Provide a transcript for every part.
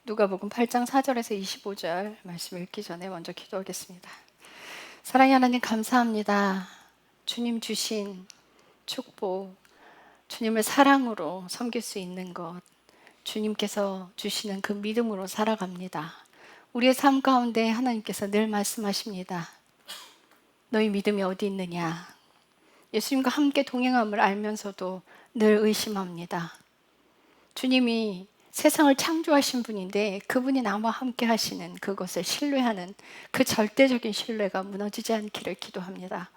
누가복음 8장 4절에서 25절 말씀 읽기 전에 먼저 기도하겠습니다. 사랑의 하나님 감사합니다. 주님 주신 축복, 주님을 사랑으로 섬길 수 있는 것, 주님께서 주시는 그 믿음으로 살아갑니다. 우리의 삶 가운데 하나님께서 늘 말씀하십니다. 너희 믿음이 어디 있느냐? 예수님과 함께 동행함을 알면서도 늘 의심합니다. 주님이 세상을 창조하신 분인데 그분이 나와 함께 하시는 그것을 신뢰하는 그 절대적인 신뢰가 무너지지 않기를 기도합니다.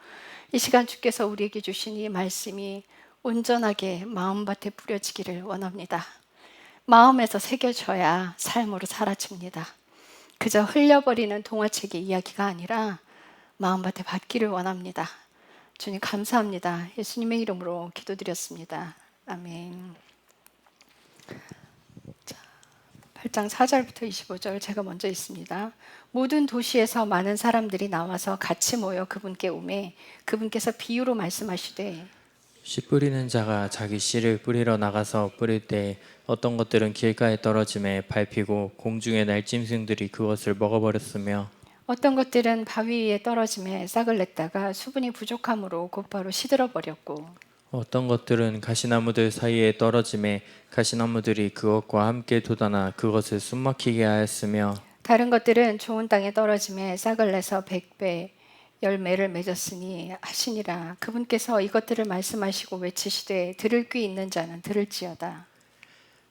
이 시간 주께서 우리에게 주신 이 말씀이 온전하게 마음밭에 뿌려지기를 원합니다. 마음에서 새겨져야 삶으로 사라집니다. 그저 흘려버리는 동화책의 이야기가 아니라 마음밭에 받기를 원합니다. 주님 감사합니다. 예수님의 이름으로 기도드렸습니다. 아멘. 8장 4절부터 25절 제가 먼저 읽습니다. 모든 도시에서 많은 사람들이 나와서 같이 모여 그분께 오매 그분께서 비유로 말씀하시되 씨 뿌리는 자가 자기 씨를 뿌리러 나가서 뿌릴 때 어떤 것들은 길가에 떨어짐에 밟히고 공중의 날짐승들이 그것을 먹어버렸으며 어떤 것들은 바위 위에 떨어짐에 싹을 냈다가 수분이 부족함으로 곧바로 시들어 버렸고 어떤 것들은 가시나무들 사이에 떨어짐에 가시나무들이 그것과 함께 돋아나 그것을 숨막히게 하였으며 다른 것들은 좋은 땅에 떨어짐에 싹을 내서 100배 열매를 맺었으니 하시니라. 그분께서 이것들을 말씀하시고 외치시되 들을 귀 있는 자는 들을지어다.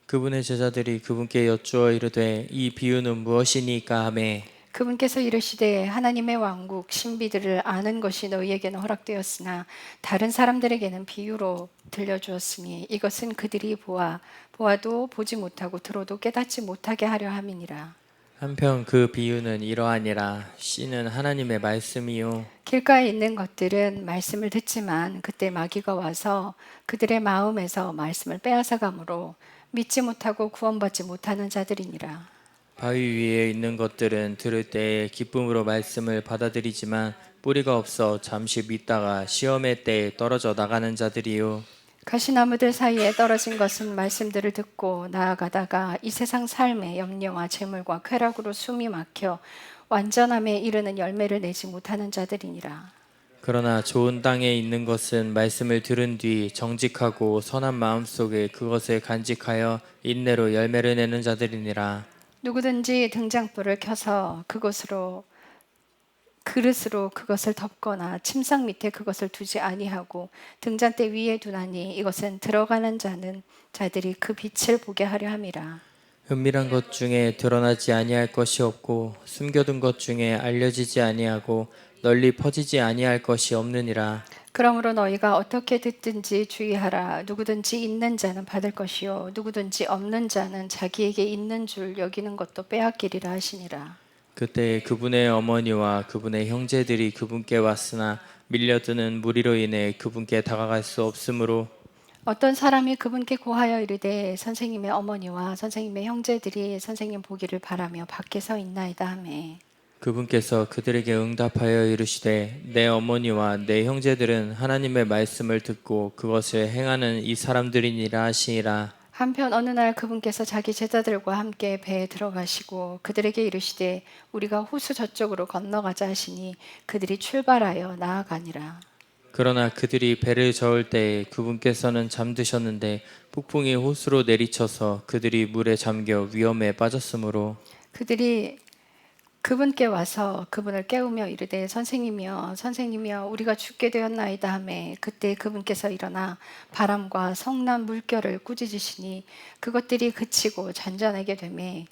그분의 제자들이 그분께 여쭈어 이르되 이 비유는 무엇이니까 하매 그분께서 이르시되 하나님의 왕국 신비들을 아는 것이 너희에게는 허락되었으나 다른 사람들에게는 비유로 들려주었으니 이것은 그들이 보아도 보지 못하고 들어도 깨닫지 못하게 하려 함이니라. 한편 그 비유는 이러하니라 씨는 하나님의 말씀이요 길가에 있는 것들은 말씀을 듣지만 그때 마귀가 와서 그들의 마음에서 말씀을 빼앗아 가므로 믿지 못하고 구원받지 못하는 자들이니라. 바위 위에 있는 것들은 들을 때에 기쁨으로 말씀을 받아들이지만 뿌리가 없어 잠시 믿다가 시험의 때에 떨어져 나가는 자들이요. 가시나무들 사이에 떨어진 것은 말씀들을 듣고 나아가다가 이 세상 삶의 염려와 재물과 쾌락으로 숨이 막혀 완전함에 이르는 열매를 내지 못하는 자들이니라. 그러나 좋은 땅에 있는 것은 말씀을 들은 뒤 정직하고 선한 마음 속에 그것을 간직하여 인내로 열매를 내는 자들이니라. 누구든지 등잔불을 켜서 그릇으로 그것을 덮거나 침상 밑에 그것을 두지 아니하고 등잔대 위에 두나니 이것은 들어가는 자들이 그 빛을 보게 하려 함이라. 은밀한 것 중에 드러나지 아니할 것이 없고 숨겨둔 것 중에 알려지지 아니하고 널리 퍼지지 아니할 것이 없느니라. 그러므로 너희가 어떻게 듣든지 주의하라. 누구든지 있는 자는 받을 것이요 누구든지 없는 자는 자기에게 있는 줄 여기는 것도 빼앗기리라 하시니라. 그때 그분의 어머니와 그분의 형제들이 그분께 왔으나 밀려드는 무리로 인해 그분께 다가갈 수 없으므로 어떤 사람이 그분께 고하여 이르되 선생님의 어머니와 선생님의 형제들이 선생님 보기를 바라며 밖에 서 있나이다 하매 그분께서 그들에게 응답하여 이르시되 내 어머니와 내 형제들은 하나님의 말씀을 듣고 그것을 행하는 이 사람들이니라 하시니라. 한편 어느 날 그분께서 자기 제자들과 함께 배에 들어가시고 그들에게 이르시되 우리가 호수 저쪽으로 건너가자 하시니 그들이 출발하여 나아가니라. 그러나 그들이 배를 저을 때에 그분께서는 잠드셨는데 폭풍이 호수로 내리쳐서 그들이 물에 잠겨 위험에 빠졌으므로 그들이 그분께 와서 그분을 깨우며 이르되 선생님이여 우리가 죽게 되었나이다 하매 그때 그분께서 일어나 바람과 성난 물결을 꾸짖으시니 그것들이 그치고 잔잔하게 되매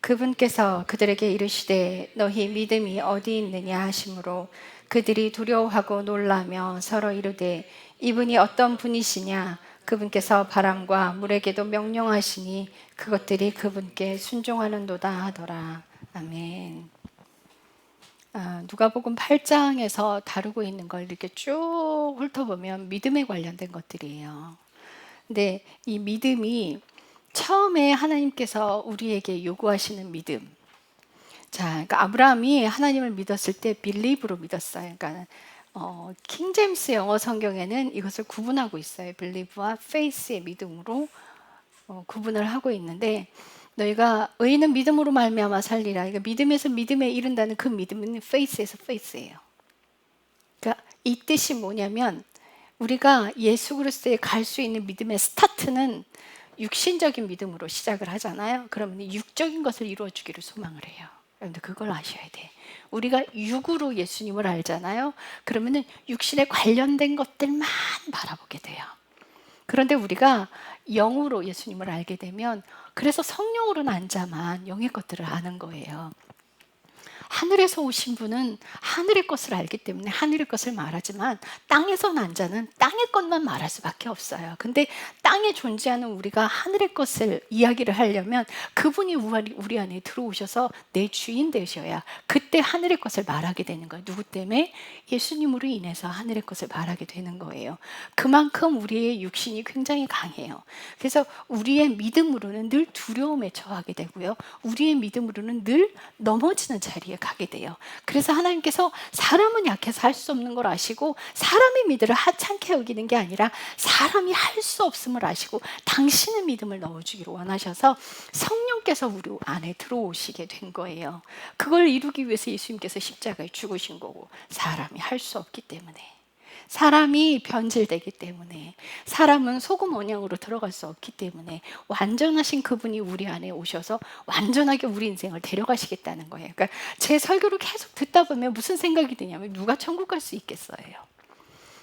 그분께서 그들에게 이르시되 너희 믿음이 어디 있느냐 하시므로 그들이 두려워하고 놀라며 서로 이르되 이분이 어떤 분이시냐. 그분께서 바람과 물에게도 명령하시니 그것들이 그분께 순종하는도다 하더라. 아멘. 누가복음 8장에서 다루고 있는 걸 이렇게 쭉 훑어보면 믿음에 관련된 것들이에요. 근데 이 믿음이 처음에 하나님께서 우리에게 요구하시는 믿음. 자, 그러니까 아브라함이 하나님을 믿었을 때 believe로 믿었어요. 그러니까 킹제임스 영어 성경에는 이것을 구분하고 있어요. believe와 faith의 믿음으로 구분을 하고 있는데 너희가 의인은 믿음으로 말미암아 살리라. 그러니까 믿음에서 믿음에 이른다는 그 믿음은 faith에서 faith예요. 그러니까 이 뜻이 뭐냐면 우리가 예수 그리스도에 갈 수 있는 믿음의 스타트는 육신적인 믿음으로 시작을 하잖아요. 그러면 육적인 것을 이루어 주기를 소망을 해요. 여러분들 그걸 아셔야 돼. 우리가 육으로 예수님을 알잖아요. 그러면은 육신에 관련된 것들만 바라보게 돼요. 그런데 우리가 영으로 예수님을 알게 되면 그래서 성령으로는 안 자만 영의 것들을 아는 거예요. 하늘에서 오신 분은 하늘의 것을 알기 때문에 하늘의 것을 말하지만 땅에서 난 자는 땅의 것만 말할 수밖에 없어요. 근데 땅에 존재하는 우리가 하늘의 것을 이야기를 하려면 그분이 우리 안에 들어오셔서 내 주인 되셔야 그때 하늘의 것을 말하게 되는 거예요. 누구 때문에? 예수님으로 인해서 하늘의 것을 말하게 되는 거예요. 그만큼 우리의 육신이 굉장히 강해요. 그래서 우리의 믿음으로는 늘 두려움에 처하게 되고요. 우리의 믿음으로는 늘 넘어지는 자리에 가게 돼요. 그래서 하나님께서 사람은 약해서 할 수 없는 걸 아시고 사람의 믿음을 하찮게 여기는 게 아니라 사람이 할 수 없음을 아시고 당신의 믿음을 넣어주기를 원하셔서 성령께서 우리 안에 들어오시게 된 거예요. 그걸 이루기 위해서 예수님께서 십자가에 죽으신 거고 사람이 할 수 없기 때문에 사람이 변질되기 때문에 사람은 소금 원형으로 들어갈 수 없기 때문에 완전하신 그분이 우리 안에 오셔서 완전하게 우리 인생을 데려가시겠다는 거예요. 그러니까 제 설교를 계속 듣다 보면 무슨 생각이 드냐면 누가 천국 갈 수 있겠어요.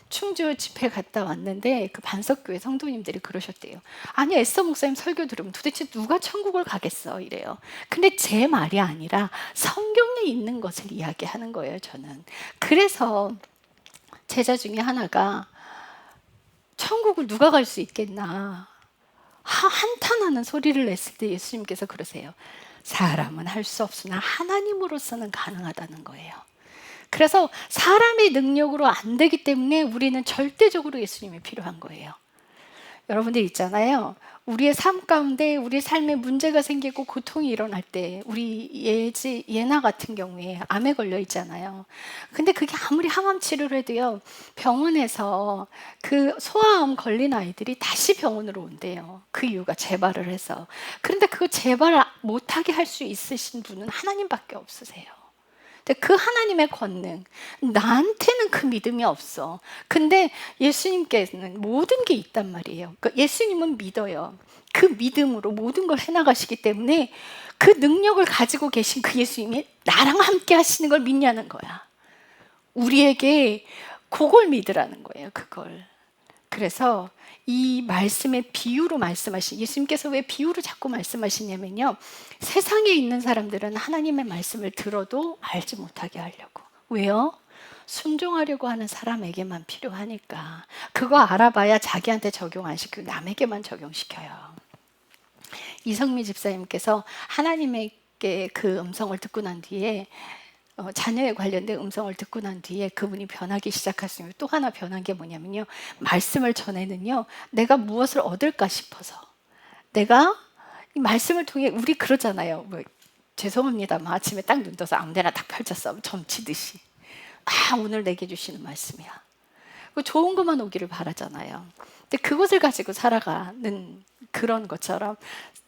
충주 집회 갔다 왔는데 그 반석교회 성도님들이 그러셨대요. 아니 에스더 목사님 설교 들으면 도대체 누가 천국을 가겠어 이래요. 근데 제 말이 아니라 성경에 있는 것을 이야기하는 거예요. 저는 그래서 제자 중에 하나가 천국을 누가 갈 수 있겠나 한탄하는 소리를 냈을 때 예수님께서 그러세요. 사람은 할 수 없으나 하나님으로서는 가능하다는 거예요. 그래서 사람의 능력으로 안 되기 때문에 우리는 절대적으로 예수님이 필요한 거예요. 여러분들 있잖아요. 우리의 삶 가운데 우리 삶에 문제가 생기고 고통이 일어날 때 우리 예나 같은 경우에 암에 걸려 있잖아요. 근데 그게 아무리 항암 치료를 해도요. 병원에서 그 소아암 걸린 아이들이 다시 병원으로 온대요. 그 이유가 재발을 해서. 그런데 그 재발 못하게 할 수 있으신 분은 하나님밖에 없으세요. 그 하나님의 권능, 나한테는 그 믿음이 없어. 근데 예수님께서는 모든 게 있단 말이에요. 그러니까 예수님은 믿어요. 그 믿음으로 모든 걸 해나가시기 때문에 그 능력을 가지고 계신 그 예수님이 나랑 함께 하시는 걸 믿냐는 거야. 우리에게 그걸 믿으라는 거예요. 그걸. 그래서 이 말씀의 비유로 말씀하신 예수님께서 왜 비유로 자꾸 말씀하시냐면요. 세상에 있는 사람들은 하나님의 말씀을 들어도 알지 못하게 하려고. 왜요? 순종하려고 하는 사람에게만 필요하니까. 그거 알아봐야 자기한테 적용 안 시키고 남에게만 적용시켜요. 이성미 집사님께서 하나님에게 그 음성을 듣고 난 뒤에 자녀에 관련된 음성을 듣고 난 뒤에 그분이 변하기 시작하시면 또 하나 변한 게 뭐냐면요. 말씀을 전에는요. 내가 무엇을 얻을까 싶어서 내가 이 말씀을 통해 우리 그러잖아요. 뭐, 죄송합니다만 아침에 딱 눈 떠서 아무데나 딱 펼쳤어. 점치듯이. 오늘 내게 주시는 말씀이야. 좋은 것만 오기를 바라잖아요. 근데 그것을 가지고 살아가는 그런 것처럼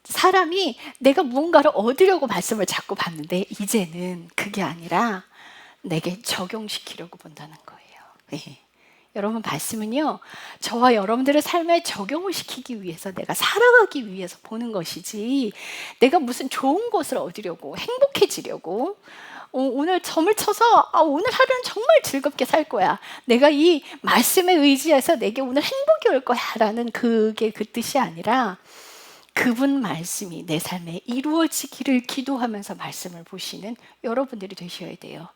사람이 내가 무언가를 얻으려고 말씀을 자꾸 받는데 이제는 그게 아니라 내게 적용시키려고 본다는 거예요. 네. 여러분 말씀은요. 저와 여러분들의 삶에 적용을 시키기 위해서 내가 살아가기 위해서 보는 것이지 내가 무슨 좋은 것을 얻으려고 행복해지려고 오늘 점을 쳐서 오늘 하루는 정말 즐겁게 살 거야. 내가 이 말씀에 의지해서 내게 오늘 행복이 올 거야 라는 그게 그 뜻이 아니라 그분 말씀이 내 삶에 이루어지기를 기도하면서 말씀을 보시는 여러분들이 되셔야 돼요.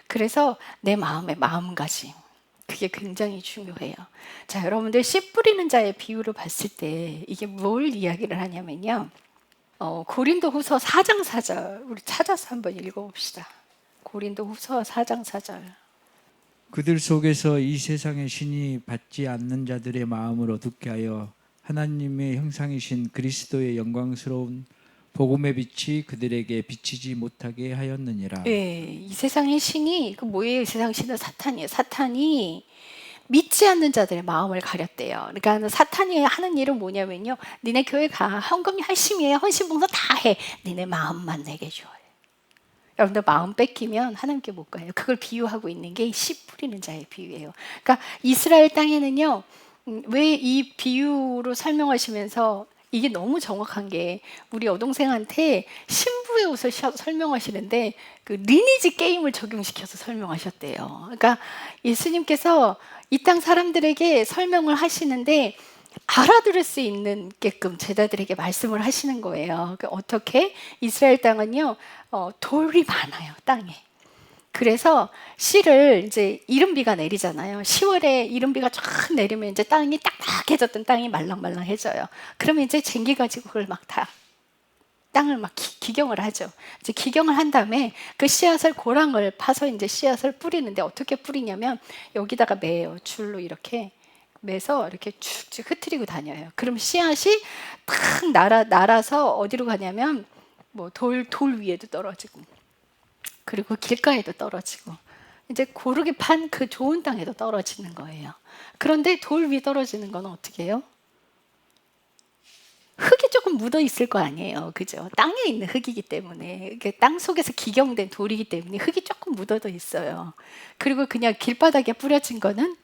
그래서 내 마음의 마음가짐 그게 굉장히 중요해요. 자, 여러분들 씨 뿌리는 자의 비유를 봤을 때 이게 뭘 이야기를 하냐면요. 고린도후서 4장 4절 우리 찾아서 한번 읽어봅시다. 고린도후서 4장 4절. 그들 속에서 이 세상의 신이 받지 않는 자들의 마음을 어둡게 하여 하나님의 형상이신 그리스도의 영광스러운 복음의 빛이 그들에게 비치지 못하게 하였느니라. 네, 이 세상의 신이 그 뭐예요? 이 세상 신은 사탄이에요. 사탄이 믿지 않는 자들의 마음을 가렸대요. 그러니까 사탄이 하는 일은 뭐냐면요, 니네 교회 가, 헌금 열심히 해, 헌신봉사 다 해, 니네 마음만 내게 줘. 여러분들 마음 뺏기면 하나님께 못 가요. 그걸 비유하고 있는 게 씨 뿌리는 자의 비유예요. 그러니까 이스라엘 땅에는요, 왜 이 비유로 설명하시면서 이게 너무 정확한 게, 우리 여동생한테 신부의 옷을 설명하시는데 그 리니지 게임을 적용시켜서 설명하셨대요. 그러니까 예수님께서 이 땅 사람들에게 설명을 하시는데 알아들을 수 있는게끔 제자들에게 말씀을 하시는 거예요. 어떻게? 이스라엘 땅은요, 돌이 많아요, 땅에. 그래서 씨를 이제 이른비가 내리잖아요. 10월에 이른비가 쫙 내리면 이제 땅이 딱딱해졌던 땅이 말랑말랑해져요. 그러면 이제 쟁기 가지고 그걸 막 다 땅을 막 기경을 하죠. 이제 기경을 한 다음에 그 씨앗을 고랑을 파서 이제 씨앗을 뿌리는데 어떻게 뿌리냐면 여기다가 매요. 줄로 이렇게 매서 이렇게 쭉쭉 흩트리고 다녀요. 그럼 씨앗이 탁 날아서 어디로 가냐면 뭐 돌 위에도 떨어지고, 그리고 길가에도 떨어지고, 이제 고르게 판 그 좋은 땅에도 떨어지는 거예요. 그런데 돌 위에 떨어지는 건 어떻게 해요? 흙이 조금 묻어 있을 거 아니에요, 그죠? 땅에 있는 흙이기 때문에, 땅 속에서 기경된 돌이기 때문에 흙이 조금 묻어져 있어요. 그리고 그냥 길바닥에 뿌려진 거는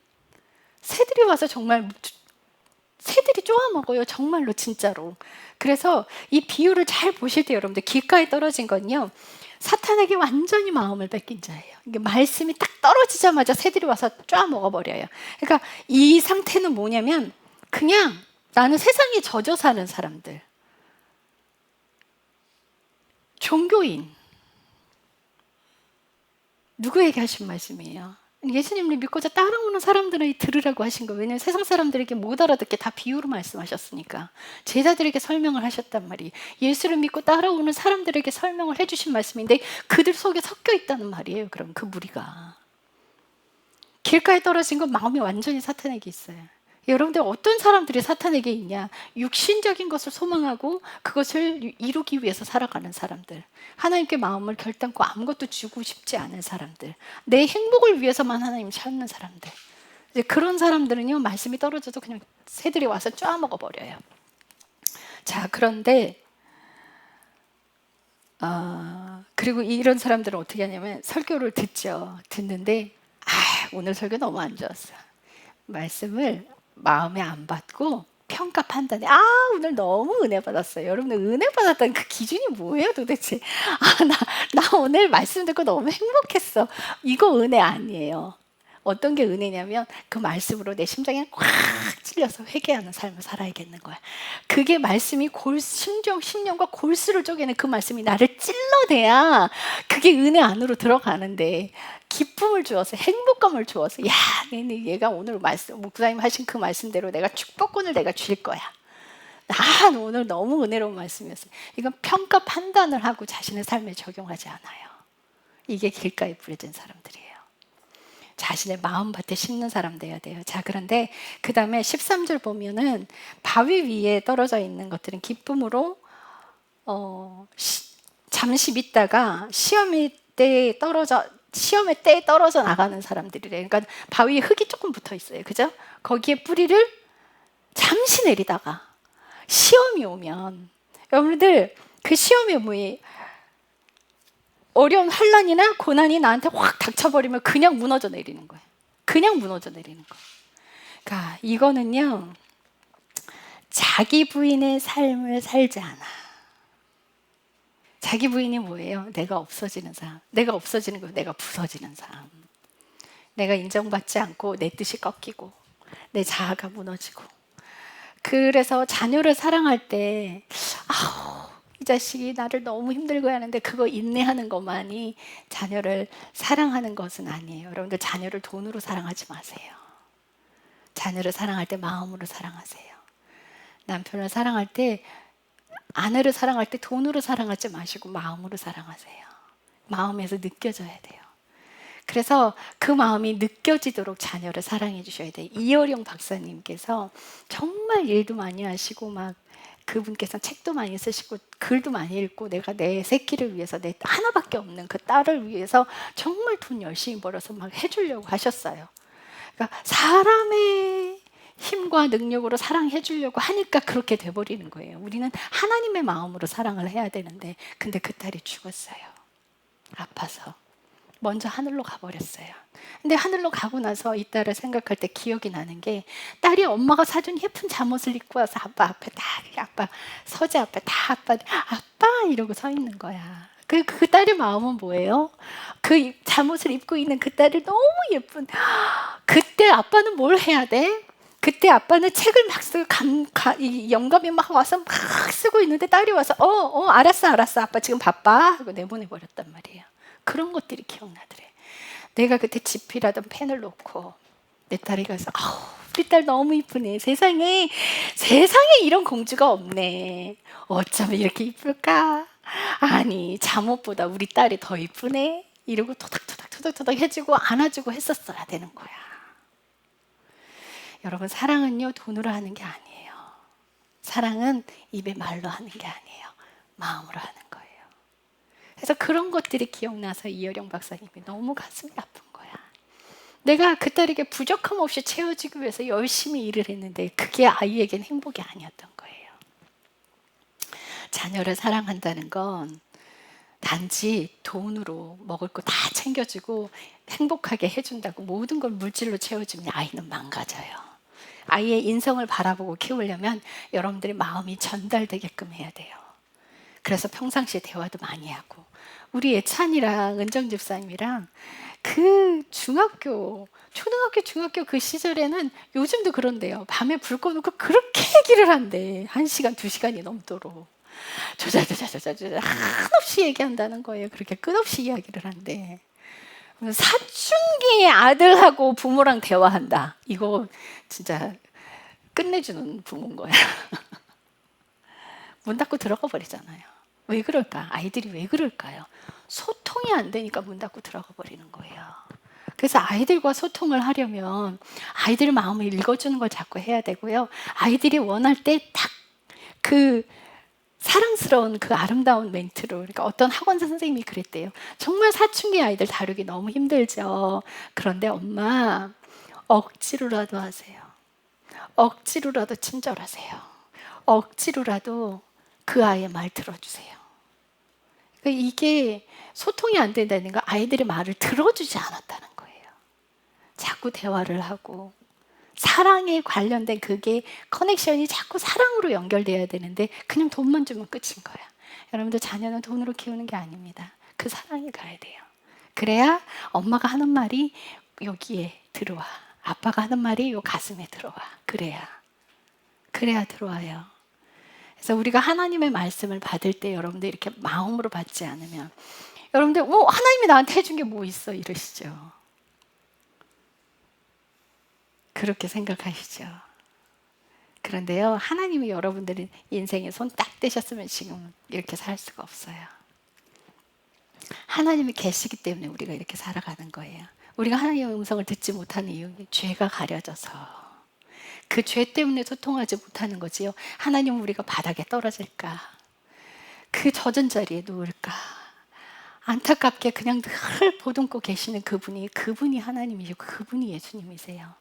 새들이 와서 정말 새들이 쪼아 먹어요, 정말로, 진짜로. 그래서 이 비유를 잘 보실 때 여러분들, 길가에 떨어진 건요, 사탄에게 완전히 마음을 뺏긴 자예요. 이게 말씀이 딱 떨어지자마자 새들이 와서 쪼아 먹어버려요. 그러니까 이 상태는 뭐냐면 그냥 나는 세상에 젖어 사는 사람들, 종교인, 누구에게 하신 말씀이에요? 예수님을 믿고자 따라오는 사람들을 들으라고 하신 거예요. 왜냐하면 세상 사람들에게 못 알아듣게 다 비유로 말씀하셨으니까. 제자들에게 설명을 하셨단 말이에요. 예수를 믿고 따라오는 사람들에게 설명을 해주신 말씀인데 그들 속에 섞여 있다는 말이에요. 그럼 그 무리가 길가에 떨어진 건 마음이 완전히 사탄에게 있어요. 여러분들, 어떤 사람들이 사탄에게 있냐? 육신적인 것을 소망하고 그것을 이루기 위해서 살아가는 사람들, 하나님께 마음을 결단코 아무것도 주고 싶지 않은 사람들, 내 행복을 위해서만 하나님을 찾는 사람들. 이제 그런 사람들은요, 말씀이 떨어져도 그냥 새들이 와서 쪼아먹어 버려요. 자, 그런데 그리고 이런 사람들은 어떻게 하냐면 설교를 듣는데 오늘 설교 너무 안 좋았어. 말씀을 마음에 안 받고 평가 판단에 오늘 너무 은혜 받았어요. 여러분들, 은혜 받았다는 그 기준이 뭐예요 도대체? 나 오늘 말씀 듣고 너무 행복했어. 이거 은혜 아니에요. 어떤 게 은혜냐면 그 말씀으로 내 심장에 꽉 찔려서 회개하는 삶을 살아야겠는 거야. 그게 말씀이 심령과 골수를 쪼개는 그 말씀이 나를 찔러대야 그게 은혜 안으로 들어가는데, 기쁨을 주어서, 행복감을 주어서, 야, 얘가 오늘 목사님 하신 그 말씀대로 내가 축복권을 내가 줄 거야. 난 오늘 너무 은혜로운 말씀이었어요. 이건 평가 판단을 하고 자신의 삶에 적용하지 않아요. 이게 길가에 뿌려진 사람들이에요. 자신의 마음밭에 심는 사람 돼야 돼요. 자, 그런데 그 다음에 13절 보면은 바위 위에 떨어져 있는 것들은 기쁨으로 잠시 믿다가 시험의 때에 떨어져 나가는 사람들이래요. 그러니까 바위에 흙이 조금 붙어 있어요. 그죠? 거기에 뿌리를 잠시 내리다가 시험이 오면, 여러분들, 그 시험이 뭐예요? 어려운 환난이나 고난이 나한테 확 닥쳐버리면 그냥 무너져 내리는 거예요. 그냥 무너져 내리는 거예요. 그러니까 이거는요, 자기 부인의 삶을 살지 않아. 자기 부인이 뭐예요? 내가 없어지는 삶. 내가 없어지는 거, 내가 부서지는 삶. 내가 인정받지 않고 내 뜻이 꺾이고 내 자아가 무너지고. 그래서 자녀를 사랑할 때 이 자식이 나를 너무 힘들게 하는데 그거 인내하는 것만이 자녀를 사랑하는 것은 아니에요. 여러분들, 자녀를 돈으로 사랑하지 마세요. 자녀를 사랑할 때 마음으로 사랑하세요. 남편을 사랑할 때, 아내를 사랑할 때 돈으로 사랑하지 마시고 마음으로 사랑하세요. 마음에서 느껴져야 돼요. 그래서 그 마음이 느껴지도록 자녀를 사랑해 주셔야 돼요. 이어령 박사님께서 정말 일도 많이 하시고 막, 그분께서 책도 많이 쓰시고 글도 많이 읽고, 내가 내 새끼를 위해서, 내 하나밖에 없는 그 딸을 위해서 정말 돈 열심히 벌어서 막 해주려고 하셨어요. 그러니까 사람의 힘과 능력으로 사랑해 주려고 하니까 그렇게 돼버리는 거예요. 우리는 하나님의 마음으로 사랑을 해야 되는데, 근데 그 딸이 죽었어요. 아파서. 먼저 하늘로 가버렸어요. 근데 하늘로 가고 나서 이 딸을 생각할 때 기억이 나는 게, 딸이 엄마가 사준 예쁜 잠옷을 입고 와서 아빠 앞에 딱, 아빠 서재 앞에 다 아빠 이러고 서 있는 거야. 그 딸의 마음은 뭐예요? 그 잠옷을 입고 있는 그 딸이 너무 예쁜. 그때 아빠는 뭘 해야 돼? 그때 아빠는 책을 막 쓰고 이 영감이 막 와서 막 쓰고 있는데, 딸이 와서 알았어 아빠 지금 바빠 하고 내보내버렸단 말이에요. 그런 것들이 기억나더래. 내가 그때 지피라던 펜을 놓고 내 딸이 가서 우리 딸 너무 이쁘네. 세상에 이런 공주가 없네. 어쩌면 이렇게 이쁠까? 아니 잠옷보다 우리 딸이 더 이쁘네. 이러고 토닥토닥 해주고 안아주고 했었어야 되는 거야. 여러분, 사랑은요 돈으로 하는 게 아니에요. 사랑은 입에 말로 하는 게 아니에요. 마음으로 하는 거예요. 그래서 그런 것들이 기억나서 이여령 박사님이 너무 가슴이 아픈 거야. 내가 그 딸에게 부족함 없이 채워주기 위해서 열심히 일을 했는데 그게 아이에겐 행복이 아니었던 거예요. 자녀를 사랑한다는 건 단지 돈으로 먹을 거 다 챙겨주고 행복하게 해준다고 모든 걸 물질로 채워주면 아이는 망가져요. 아이의 인성을 바라보고 키우려면 여러분들의 마음이 전달되게끔 해야 돼요. 그래서 평상시에 대화도 많이 하고, 우리 예찬이랑 은정 집사님이랑 그 초등학교, 중학교 그 시절에는 요즘도 그런데요. 밤에 불 꺼놓고 그렇게 얘기를 한대. 1시간, 2시간이 넘도록. 조자조자 한없이 얘기한다는 거예요. 그렇게 끝없이 이야기를 한대. 사춘기의 아들하고 부모랑 대화한다. 이거 진짜 끝내주는 부모인 거야. 문 닫고 들어가 버리잖아요. 왜 그럴까? 아이들이 왜 그럴까요? 소통이 안 되니까 문 닫고 들어가 버리는 거예요. 그래서 아이들과 소통을 하려면 아이들 마음을 읽어주는 걸 자꾸 해야 되고요. 아이들이 원할 때 딱 그 사랑스러운 그 아름다운 멘트로, 그러니까 어떤 학원사 선생님이 그랬대요. 정말 사춘기 아이들 다루기 너무 힘들죠. 그런데 엄마 억지로라도 하세요. 억지로라도 친절하세요. 억지로라도 그 아이의 말 들어주세요. 그러니까 이게 소통이 안 된다는 건 아이들의 말을 들어주지 않았다는 거예요. 자꾸 대화를 하고 사랑에 관련된 그게 커넥션이 자꾸 사랑으로 연결돼야 되는데 그냥 돈만 주면 끝인 거야. 여러분들, 자녀는 돈으로 키우는 게 아닙니다. 그 사랑이 가야 돼요. 그래야 엄마가 하는 말이 여기에 들어와. 아빠가 하는 말이 요 가슴에 들어와. 그래야 들어와요. 그래서 우리가 하나님의 말씀을 받을 때 여러분들 이렇게 마음으로 받지 않으면 여러분들 하나님이 나한테 해준 게 뭐 있어 이러시죠. 그렇게 생각하시죠. 그런데요, 하나님이 여러분들의 인생에 손 딱 떼셨으면 지금 이렇게 살 수가 없어요. 하나님이 계시기 때문에 우리가 이렇게 살아가는 거예요. 우리가 하나님의 음성을 듣지 못하는 이유는 죄가 가려져서, 그 죄 때문에 소통하지 못하는 거지요. 하나님은 우리가 바닥에 떨어질까, 그 젖은 자리에 누울까, 안타깝게 그냥 늘 보듬고 계시는 그분이 하나님이시고 그분이 예수님이세요.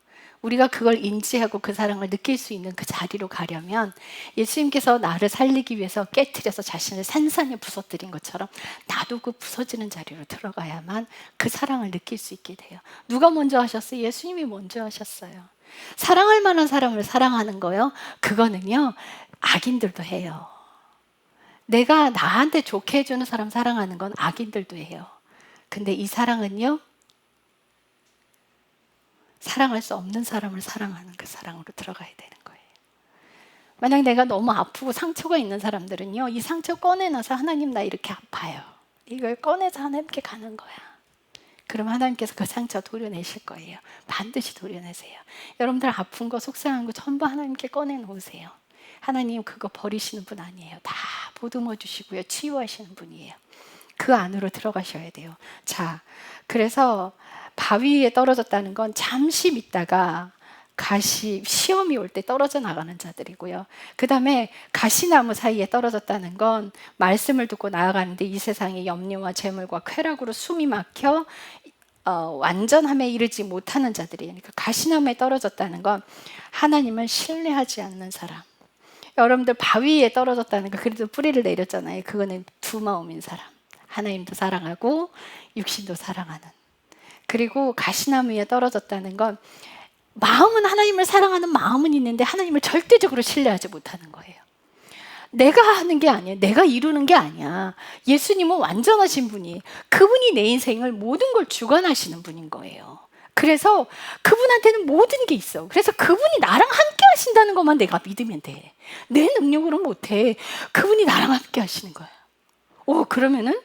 우리가 그걸 인지하고 그 사랑을 느낄 수 있는 그 자리로 가려면 예수님께서 나를 살리기 위해서 깨트려서 자신을 산산에 부서뜨린 것처럼 나도 그 부서지는 자리로 들어가야만 그 사랑을 느낄 수 있게 돼요. 누가 먼저 하셨어요? 예수님이 먼저 하셨어요. 사랑할 만한 사람을 사랑하는 거요, 그거는요 악인들도 해요. 내가 나한테 좋게 해주는 사람 사랑하는 건 악인들도 해요. 근데 이 사랑은요, 사랑할 수 없는 사람을 사랑하는 그 사랑으로 들어가야 되는 거예요. 만약 내가 너무 아프고 상처가 있는 사람들은요, 이 상처 꺼내놔서 하나님 나 이렇게 아파요, 이걸 꺼내서 하나님께 가는 거야. 그럼 하나님께서 그 상처 도려내실 거예요. 반드시 도려내세요. 여러분들 아픈 거 속상한 거 전부 하나님께 꺼내놓으세요. 하나님 그거 버리시는 분 아니에요. 다 보듬어 주시고요, 치유하시는 분이에요. 그 안으로 들어가셔야 돼요. 자, 그래서 바위 위에 떨어졌다는 건 잠시 믿다가 시험이 올 때 떨어져 나가는 자들이고요. 그 다음에 가시나무 사이에 떨어졌다는 건 말씀을 듣고 나아가는데 이 세상의 염려와 재물과 쾌락으로 숨이 막혀 완전함에 이르지 못하는 자들이, 그러니까 가시나무에 떨어졌다는 건 하나님을 신뢰하지 않는 사람. 여러분들 바위에 떨어졌다는 거, 그래도 뿌리를 내렸잖아요. 그거는 두 마음인 사람. 하나님도 사랑하고 육신도 사랑하는. 그리고 가시나무 위에 떨어졌다는 건 마음은 하나님을 사랑하는 마음은 있는데 하나님을 절대적으로 신뢰하지 못하는 거예요. 내가 하는 게 아니야. 내가 이루는 게 아니야. 예수님은 완전하신 분이, 그분이 내 인생을 모든 걸 주관하시는 분인 거예요. 그래서 그분한테는 모든 게 있어. 그래서 그분이 나랑 함께 하신다는 것만 내가 믿으면 돼. 내 능력으로 못해. 그분이 나랑 함께 하시는 거야. 그러면은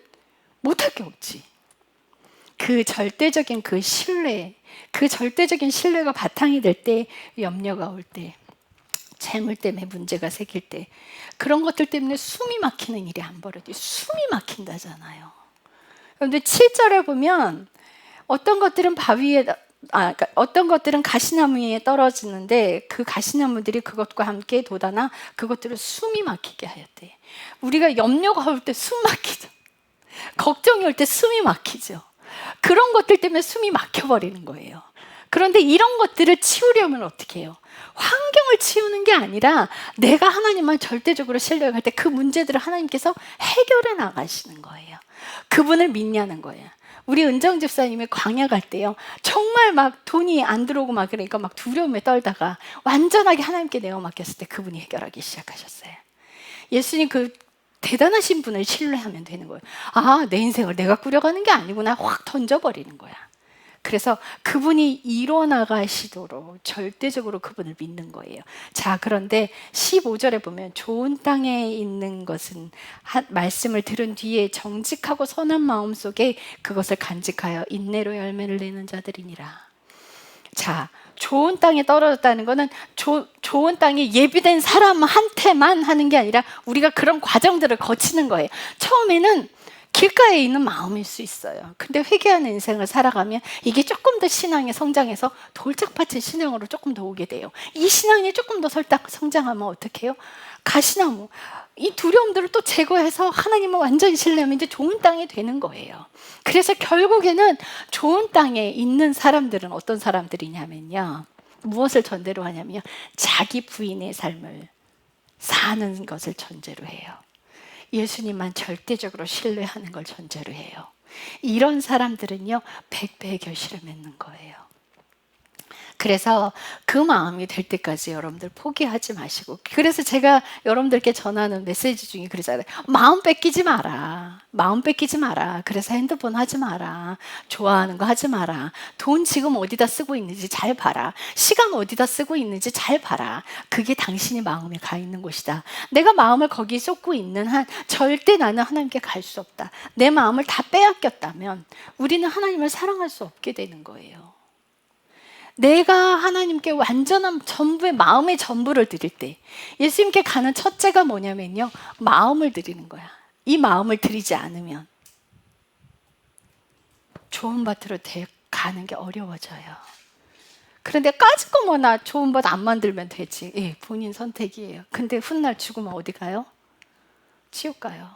못할 게 없지. 그 절대적인 그 신뢰, 그 절대적인 신뢰가 바탕이 될 때, 염려가 올 때, 재물 때문에 문제가 생길 때, 그런 것들 때문에 숨이 막히는 일이 안 벌어져요. 숨이 막힌다잖아요. 그런데 7절에 보면 어떤 것들은 그러니까 어떤 것들은 가시나무 위에 떨어지는데 그 가시나무들이 그것과 함께 돋아나 그것들을 숨이 막히게 하였대. 우리가 염려가 올 때 숨 막히죠. 걱정이 올 때 숨이 막히죠. 그런 것들 때문에 숨이 막혀버리는 거예요. 그런데 이런 것들을 치우려면 어떻게 해요? 환경을 치우는 게 아니라 내가 하나님만 절대적으로 신뢰할 때 그 문제들을 하나님께서 해결해 나가시는 거예요. 그분을 믿냐는 거예요. 우리 은정 집사님이 광야 갈 때요, 정말 막 돈이 안 들어오고 막 그러니까 막 두려움에 떨다가 완전하게 하나님께 내어 맡겼을 때 그분이 해결하기 시작하셨어요. 예수님 그 대단하신 분을 신뢰하면 되는 거예요. 내 인생을 내가 꾸려가는 게 아니구나, 확 던져버리는 거야. 그래서 그분이 이뤄나가시도록 절대적으로 그분을 믿는 거예요. 자, 그런데 15절에 보면 좋은 땅에 있는 것은 말씀을 들은 뒤에 정직하고 선한 마음 속에 그것을 간직하여 인내로 열매를 내는 자들이니라. 자, 좋은 땅에 떨어졌다는 것은 좋은 땅이 예비된 사람한테만 하는 게 아니라 우리가 그런 과정들을 거치는 거예요. 처음에는 길가에 있는 마음일 수 있어요. 근데 회개하는 인생을 살아가면 이게 조금 더 신앙이 성장해서 돌짝밭은 신앙으로 조금 더 오게 돼요. 이 신앙이 조금 더 성장하면 어떻게 해요? 가시나무, 이 두려움들을 또 제거해서 하나님을 완전히 신뢰하면 이제 좋은 땅이 되는 거예요. 그래서 결국에는 좋은 땅에 있는 사람들은 어떤 사람들이냐면요, 무엇을 전제로 하냐면요, 자기 부인의 삶을 사는 것을 전제로 해요. 예수님만 절대적으로 신뢰하는 걸 전제로 해요. 이런 사람들은요, 백배의 결실을 맺는 거예요. 그래서 그 마음이 될 때까지 여러분들 포기하지 마시고, 그래서 제가 여러분들께 전하는 메시지 중에 그러잖아요. 마음 뺏기지 마라. 마음 뺏기지 마라. 그래서 핸드폰 하지 마라. 좋아하는 거 하지 마라. 돈 지금 어디다 쓰고 있는지 잘 봐라. 시간 어디다 쓰고 있는지 잘 봐라. 그게 당신이 마음에 가 있는 곳이다. 내가 마음을 거기에 쏟고 있는 한 절대 나는 하나님께 갈 수 없다. 내 마음을 다 빼앗겼다면 우리는 하나님을 사랑할 수 없게 되는 거예요. 내가 하나님께 완전한 전부의 마음의 전부를 드릴 때, 예수님께 가는 첫째가 뭐냐면요, 마음을 드리는 거야. 이 마음을 드리지 않으면 좋은 밭으로 가는 게 어려워져요. 그런데 까짓거 뭐나 좋은 밭 안 만들면 되지. 예, 본인 선택이에요. 근데 훗날 죽으면 어디 가요? 지옥 가요.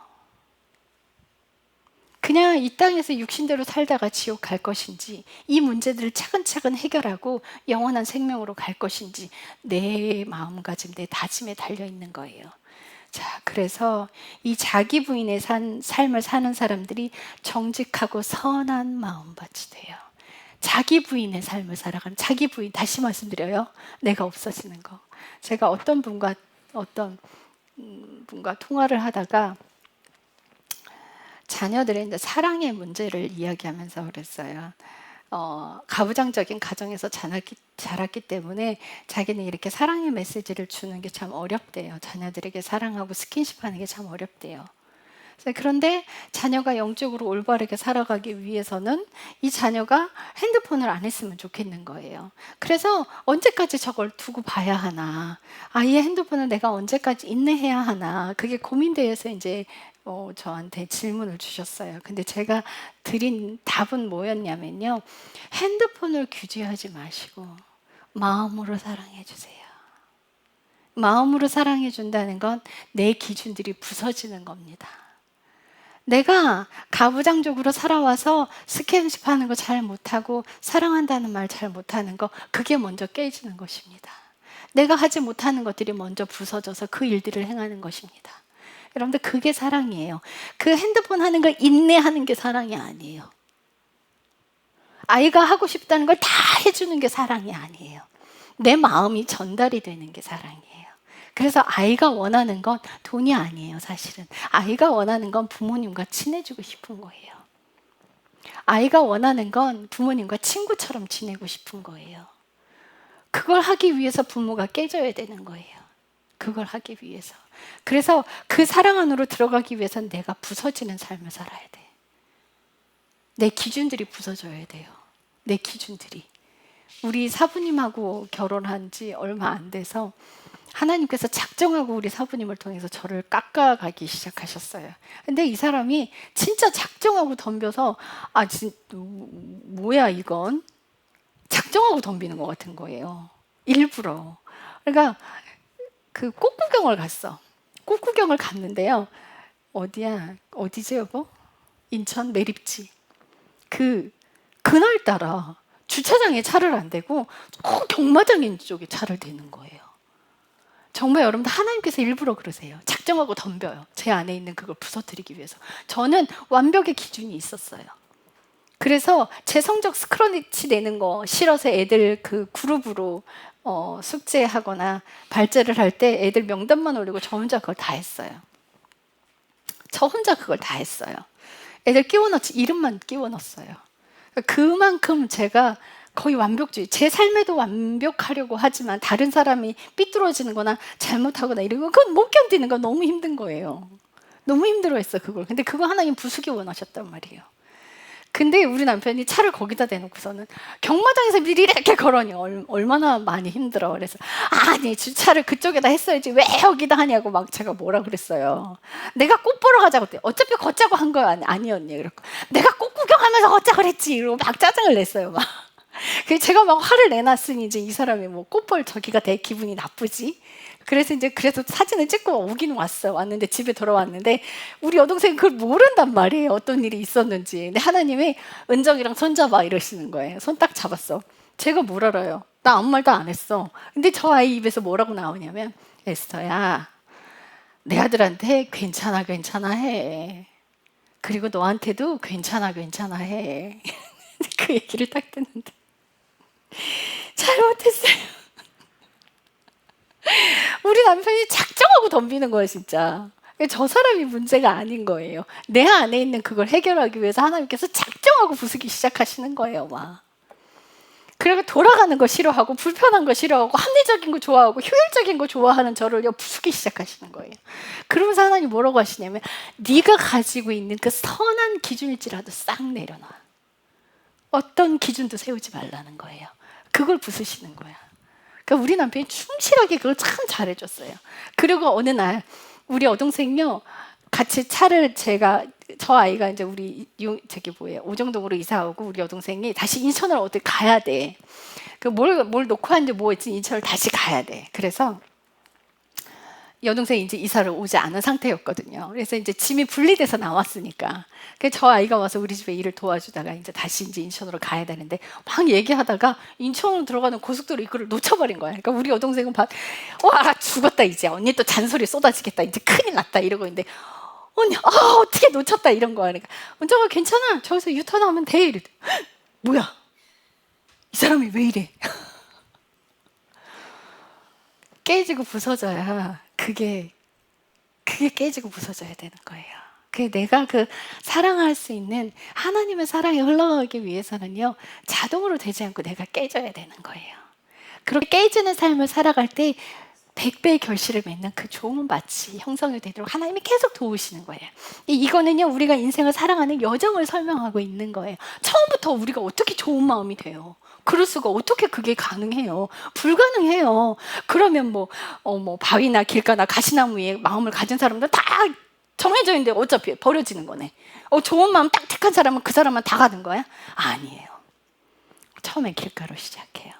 그냥 이 땅에서 육신대로 살다가 지옥 갈 것인지, 이 문제들을 차근차근 해결하고 영원한 생명으로 갈 것인지, 내 마음가짐, 내 다짐에 달려있는 거예요. 자, 그래서 이 자기 부인의 삶을 사는 사람들이 정직하고 선한 마음밭이 돼요. 자기 부인의 삶을 살아가는, 자기 부인, 다시 말씀드려요, 내가 없어지는 거. 제가 어떤 분과 통화를 하다가 자녀들의 이제 사랑의 문제를 이야기하면서 그랬어요. 가부장적인 가정에서 자랐기 때문에 자기는 이렇게 사랑의 메시지를 주는 게 참 어렵대요. 자녀들에게 사랑하고 스킨십하는 게 참 어렵대요. 그런데 자녀가 영적으로 올바르게 살아가기 위해서는 이 자녀가 핸드폰을 안 했으면 좋겠는 거예요. 그래서 언제까지 저걸 두고 봐야 하나, 아이의 핸드폰을 내가 언제까지 인내해야 하나, 그게 고민되어서 이제 저한테 질문을 주셨어요. 근데 제가 드린 답은 뭐였냐면요, 핸드폰을 규제하지 마시고 마음으로 사랑해 주세요. 마음으로 사랑해 준다는 건 내 기준들이 부서지는 겁니다. 내가 가부장적으로 살아와서 스킨십 하는 거 잘 못하고 사랑한다는 말 잘 못하는 거, 그게 먼저 깨지는 것입니다. 내가 하지 못하는 것들이 먼저 부서져서 그 일들을 행하는 것입니다. 여러분들, 그게 사랑이에요. 그 핸드폰 하는 걸 인내하는 게 사랑이 아니에요. 아이가 하고 싶다는 걸 다 해주는 게 사랑이 아니에요. 내 마음이 전달이 되는 게 사랑이에요. 그래서 아이가 원하는 건 돈이 아니에요, 사실은. 아이가 원하는 건 부모님과 친해지고 싶은 거예요. 아이가 원하는 건 부모님과 친구처럼 지내고 싶은 거예요. 그걸 하기 위해서 부모가 깨져야 되는 거예요. 그걸 하기 위해서. 그래서 그 사랑 안으로 들어가기 위해서는 내가 부서지는 삶을 살아야 돼. 내 기준들이 부서져야 돼요. 내 기준들이. 우리 사부님하고 결혼한 지 얼마 안 돼서 하나님께서 작정하고 우리 사부님을 통해서 저를 깎아가기 시작하셨어요. 근데 이 사람이 진짜 작정하고 덤벼서 뭐야 이건? 작정하고 덤비는 것 같은 거예요. 일부러. 그러니까 그 꽃구경을 갔어. 꽃구경을 갔는데요. 어디야? 어디지 여보? 인천 매립지. 그날따라 주차장에 차를 안 대고 경마장 있는 쪽에 차를 대는 거예요. 정말 여러분들, 하나님께서 일부러 그러세요. 작정하고 덤벼요. 제 안에 있는 그걸 부서뜨리기 위해서. 저는 완벽의 기준이 있었어요. 그래서 제 성적 스크래치 내는 거 싫어서 애들 그 그룹으로 숙제하거나 발제를 할 때 애들 명단만 올리고 저 혼자 그걸 다 했어요. 저 혼자 그걸 다 했어요. 애들 끼워넣지, 이름만 끼워넣었어요. 그만큼 제가 거의 완벽주의, 제 삶에도 완벽하려고 하지만 다른 사람이 삐뚤어지는 거나 잘못하거나 이런 거, 그건 못 견디는 거, 너무 힘든 거예요. 너무 힘들어했어 그걸. 근데 그거 하나님 부수기 원하셨단 말이에요. 근데 우리 남편이 차를 거기다 대놓고서는 경마장에서 미리 이렇게 걸으니 얼마나 많이 힘들어. 그래서 아니, 주차를 그쪽에다 했어야지 왜 여기다 하냐고 막 제가 뭐라 그랬어요. 내가 꽃 보러 가자고 했대. 어차피 걷자고 한 거 아니었니? 그랬고 내가 꽃 구경하면서 걷자 그랬지. 이러고 막 짜증을 냈어요. 막. 그래서 제가 막 화를 내놨으니 이제 이 사람이 뭐 꽃볼 저기가 되게 기분이 나쁘지. 그래서 사진을 찍고 오긴 왔어요. 왔는데 집에 돌아왔는데 우리 여동생은 그걸 모른단 말이에요. 어떤 일이 있었는지. 근데 하나님이 은정이랑 손잡아 이러시는 거예요. 손 딱 잡았어. 제가 뭘 알아요? 나 아무 말도 안 했어. 근데 저 아이 입에서 뭐라고 나오냐면, 에스터야, 내 아들한테 괜찮아 괜찮아 해. 그리고 너한테도 괜찮아 괜찮아 해. 그 얘기를 딱 듣는데 잘못했어요. 우리 남편이 작정하고 덤비는 거예요, 진짜. 저 사람이 문제가 아닌 거예요. 내 안에 있는 그걸 해결하기 위해서 하나님께서 작정하고 부수기 시작하시는 거예요, 막. 그리고 돌아가는 거 싫어하고 불편한 거 싫어하고 합리적인 거 좋아하고 효율적인 거 좋아하는 저를요 부수기 시작하시는 거예요. 그러면서 하나님 뭐라고 하시냐면, 네가 가지고 있는 그 선한 기준일지라도 싹 내려놔. 어떤 기준도 세우지 말라는 거예요. 그걸 부수시는 거야. 그러니까 우리 남편이 충실하게 그걸 참 잘해줬어요. 그리고 어느 날 우리 여동생요 같이 차를 저 아이가 이제 우리 오정동으로 이사 오고 우리 여동생이 다시 인천으로 어디 가야 돼. 그 뭘 놓고 왔는지 뭐 있지, 인천을 다시 가야 돼. 그래서 여동생이 이제 이사를 오지 않은 상태였거든요. 그래서 이제 짐이 분리돼서 나왔으니까. 그래서 저 아이가 와서 우리 집에 일을 도와주다가 이제 다시 이제 인천으로 가야 되는데 막 얘기하다가 인천으로 들어가는 고속도로 입구를 놓쳐버린 거야. 그러니까 우리 여동생은 와, 죽었다 이제. 언니 또 잔소리 쏟아지겠다. 이제 큰일 났다 이러고 있는데 언니, 어떻게 놓쳤다 이런 거야. 그러니까 은정아 괜찮아. 저기서 유턴하면 돼. 이래. 뭐야? 이 사람이 왜 이래? 깨지고 부서져야 그게 깨지고 부서져야 되는 거예요. 내가 사랑할 수 있는 하나님의 사랑이 흘러가기 위해서는요 자동으로 되지 않고 내가 깨져야 되는 거예요. 그렇게 깨지는 삶을 살아갈 때 100배의 결실을 맺는 그 좋은 밭이 형성이 되도록 하나님이 계속 도우시는 거예요. 이거는요 우리가 인생을 살아가는 여정을 설명하고 있는 거예요. 처음부터 우리가 어떻게 좋은 마음이 돼요? 그럴 수가, 어떻게 그게 가능해요? 불가능해요. 그러면 바위나 길가나 가시나무 위에 마음을 가진 사람들 다 정해져 있는데 어차피 버려지는 거네. 좋은 마음 딱 택한 사람은 그 사람만 다 가는 거야? 아니에요. 처음엔 길가로 시작해요.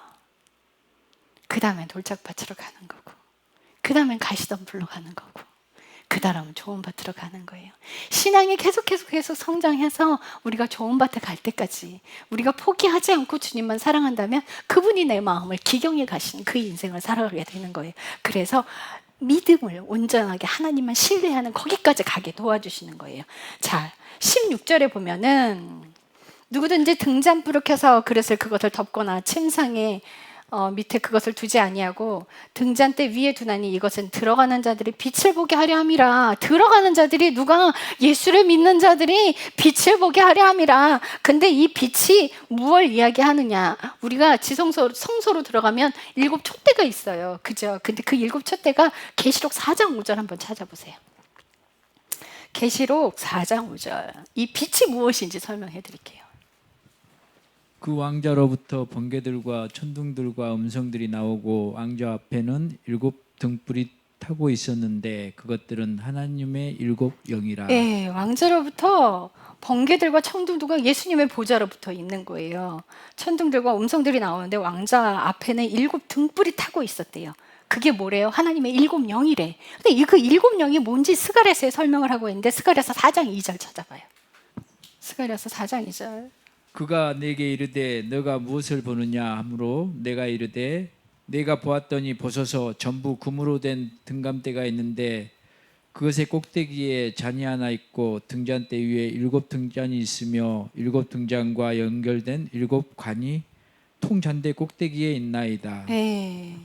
그 다음엔 돌짝밭으로 가는 거고, 그 다음엔 가시덤불로 가는 거고, 그 다음은 좋은 밭으로 가는 거예요. 신앙이 계속 성장해서 우리가 좋은 밭에 갈 때까지 우리가 포기하지 않고 주님만 사랑한다면 그분이 내 마음을 기경해 가시는 그 인생을 살아가게 되는 거예요. 그래서 믿음을 온전하게 하나님만 신뢰하는 거기까지 가게 도와주시는 거예요. 자, 16절에 보면은 누구든지 등잔불을 켜서 그릇을 그것을 덮거나 침상에 밑에 그것을 두지 아니하고 등잔대 위에 두나니 이것은 들어가는 자들이 빛을 보게 하려 함이라. 들어가는 자들이 누가? 예수를 믿는 자들이 빛을 보게 하려 함이라. 근데 이 빛이 무엇을 이야기하느냐? 우리가 성소로 들어가면 7 촛대가 있어요. 그죠? 근데 그 7 촛대가 계시록 4장 5절 한번 찾아보세요. 계시록 4장 5절. 이 빛이 무엇인지 설명해 드릴게요. 그 왕자로부터 번개들과 천둥들과 음성들이 나오고 왕자 앞에는 7 등불이 타고 있었는데 그것들은 하나님의 7 영이라. 네, 왕자로부터 번개들과 천둥들과 예수님의 보좌로부터 있는 거예요. 천둥들과 음성들이 나오는데 왕자 앞에는 7 등불이 타고 있었대요. 그게 뭐래요? 하나님의 7 영이래. 근데 그 7 영이 뭔지 스가랴서에 설명을 하고 있는데 스가랴서 4장 2절 찾아봐요. 스가랴서 4장 2절. 그가 내게 이르되 너가 무엇을 보느냐 하므로 내가 이르되 내가 보았더니 보소서 전부 금으로 된 등감대가 있는데 그것의 꼭대기에 잔이 하나 있고 등잔대 위에 7 등잔이 있으며 7 등잔과 연결된 7 관이 통잔대 꼭대기에 있나이다. 네,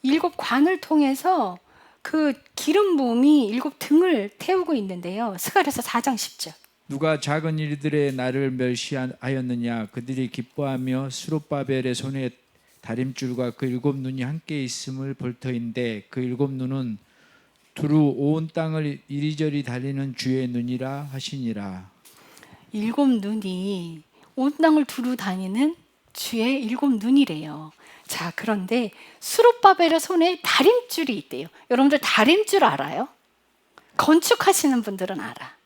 7 관을 통해서 그 기름 부음이 7 등을 태우고 있는데요. 스가랴서 4장 10절. 누가 작은 일들에 나를 멸시하였느냐? 그들이 기뻐하며 수룹바벨의 손에 다림줄과 그 7 눈이 함께 있음을 볼 터인데 그 7 눈은 두루 온 땅을 이리저리 달리는 주의 눈이라 하시니라. 7 눈이 온 땅을 두루 다니는 주의 7 눈이래요. 자, 그런데 수룹바벨의 손에 다림줄이 있대요. 여러분들 다림줄 알아요? 건축하시는 분들은 알아.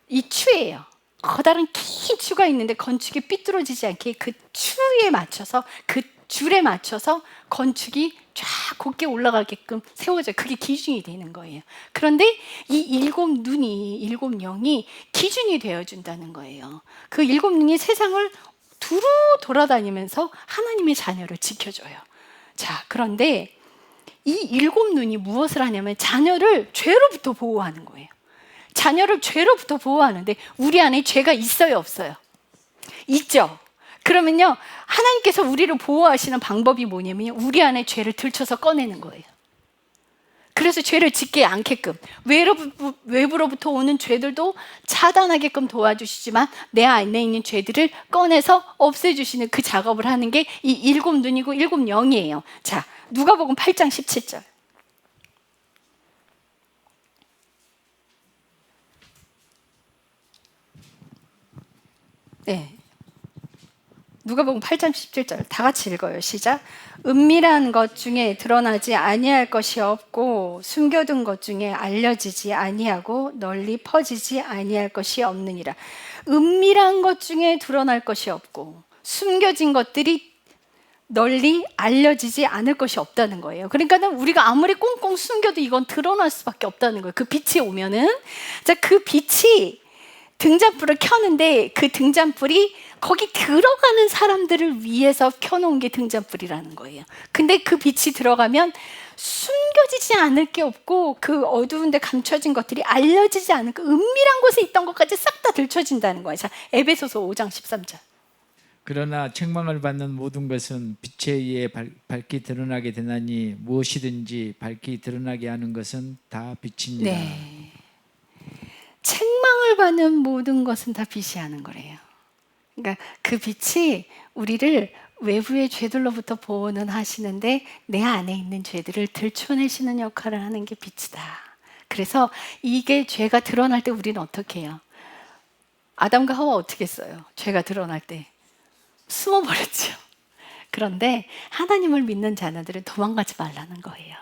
이 추예요. 커다란 긴 추가 있는데 건축이 삐뚤어지지 않게 그 추에 맞춰서 그 줄에 맞춰서 건축이 쫙 곧게 올라가게끔 세워져요. 그게 기준이 되는 거예요. 그런데 이 7 눈이 7 영이 기준이 되어준다는 거예요. 그 7 눈이 세상을 두루 돌아다니면서 하나님의 자녀를 지켜줘요. 자, 그런데 이 7 눈이 무엇을 하냐면 자녀를 죄로부터 보호하는 거예요. 자녀를 죄로부터 보호하는데 우리 안에 죄가 있어요, 없어요? 있죠. 그러면요, 하나님께서 우리를 보호하시는 방법이 뭐냐면 우리 안에 죄를 들춰서 꺼내는 거예요. 그래서 죄를 짓지 않게끔 외부로부터 오는 죄들도 차단하게끔 도와주시지만 내 안에 있는 죄들을 꺼내서 없애주시는 그 작업을 하는 게 이 7 눈이고 7 영이에요. 자, 누가복음 8장 17절. 네. 누가복음 8장 17절 다 같이 읽어요. 시작. 은밀한 것 중에 드러나지 아니할 것이 없고 숨겨둔 것 중에 알려지지 아니하고 널리 퍼지지 아니할 것이 없느니라. 은밀한 것 중에 드러날 것이 없고 숨겨진 것들이 널리 알려지지 않을 것이 없다는 거예요. 그러니까는 우리가 아무리 꽁꽁 숨겨도 이건 드러날 수밖에 없다는 거예요. 그 빛이 오면은, 자, 그 빛이 등잔불을 켜는데 그 등잔불이 거기 들어가는 사람들을 위해서 켜놓은 게 등잔불이라는 거예요. 근데 그 빛이 들어가면 숨겨지지 않을 게 없고 그 어두운 데 감춰진 것들이 알려지지 않을 그 은밀한 곳에 있던 것까지 싹 다 들춰진다는 거예요. 자, 에베소서 5장 13절. 그러나 책망을 받는 모든 것은 빛에 의해 밝히 드러나게 되나니 무엇이든지 밝히 드러나게 하는 것은 다 빛이니라. 네. 책망을 받는 모든 것은 다 빛이 하는 거래요. 그러니까 그 빛이 우리를 외부의 죄들로부터 보호는 하시는데 내 안에 있는 죄들을 들춰내시는 역할을 하는 게 빛이다. 그래서 이게 죄가 드러날 때 우리는 어떻게 해요? 아담과 하와 어떻게 했어요? 죄가 드러날 때 숨어버렸죠. 그런데 하나님을 믿는 자녀들은 도망가지 말라는 거예요.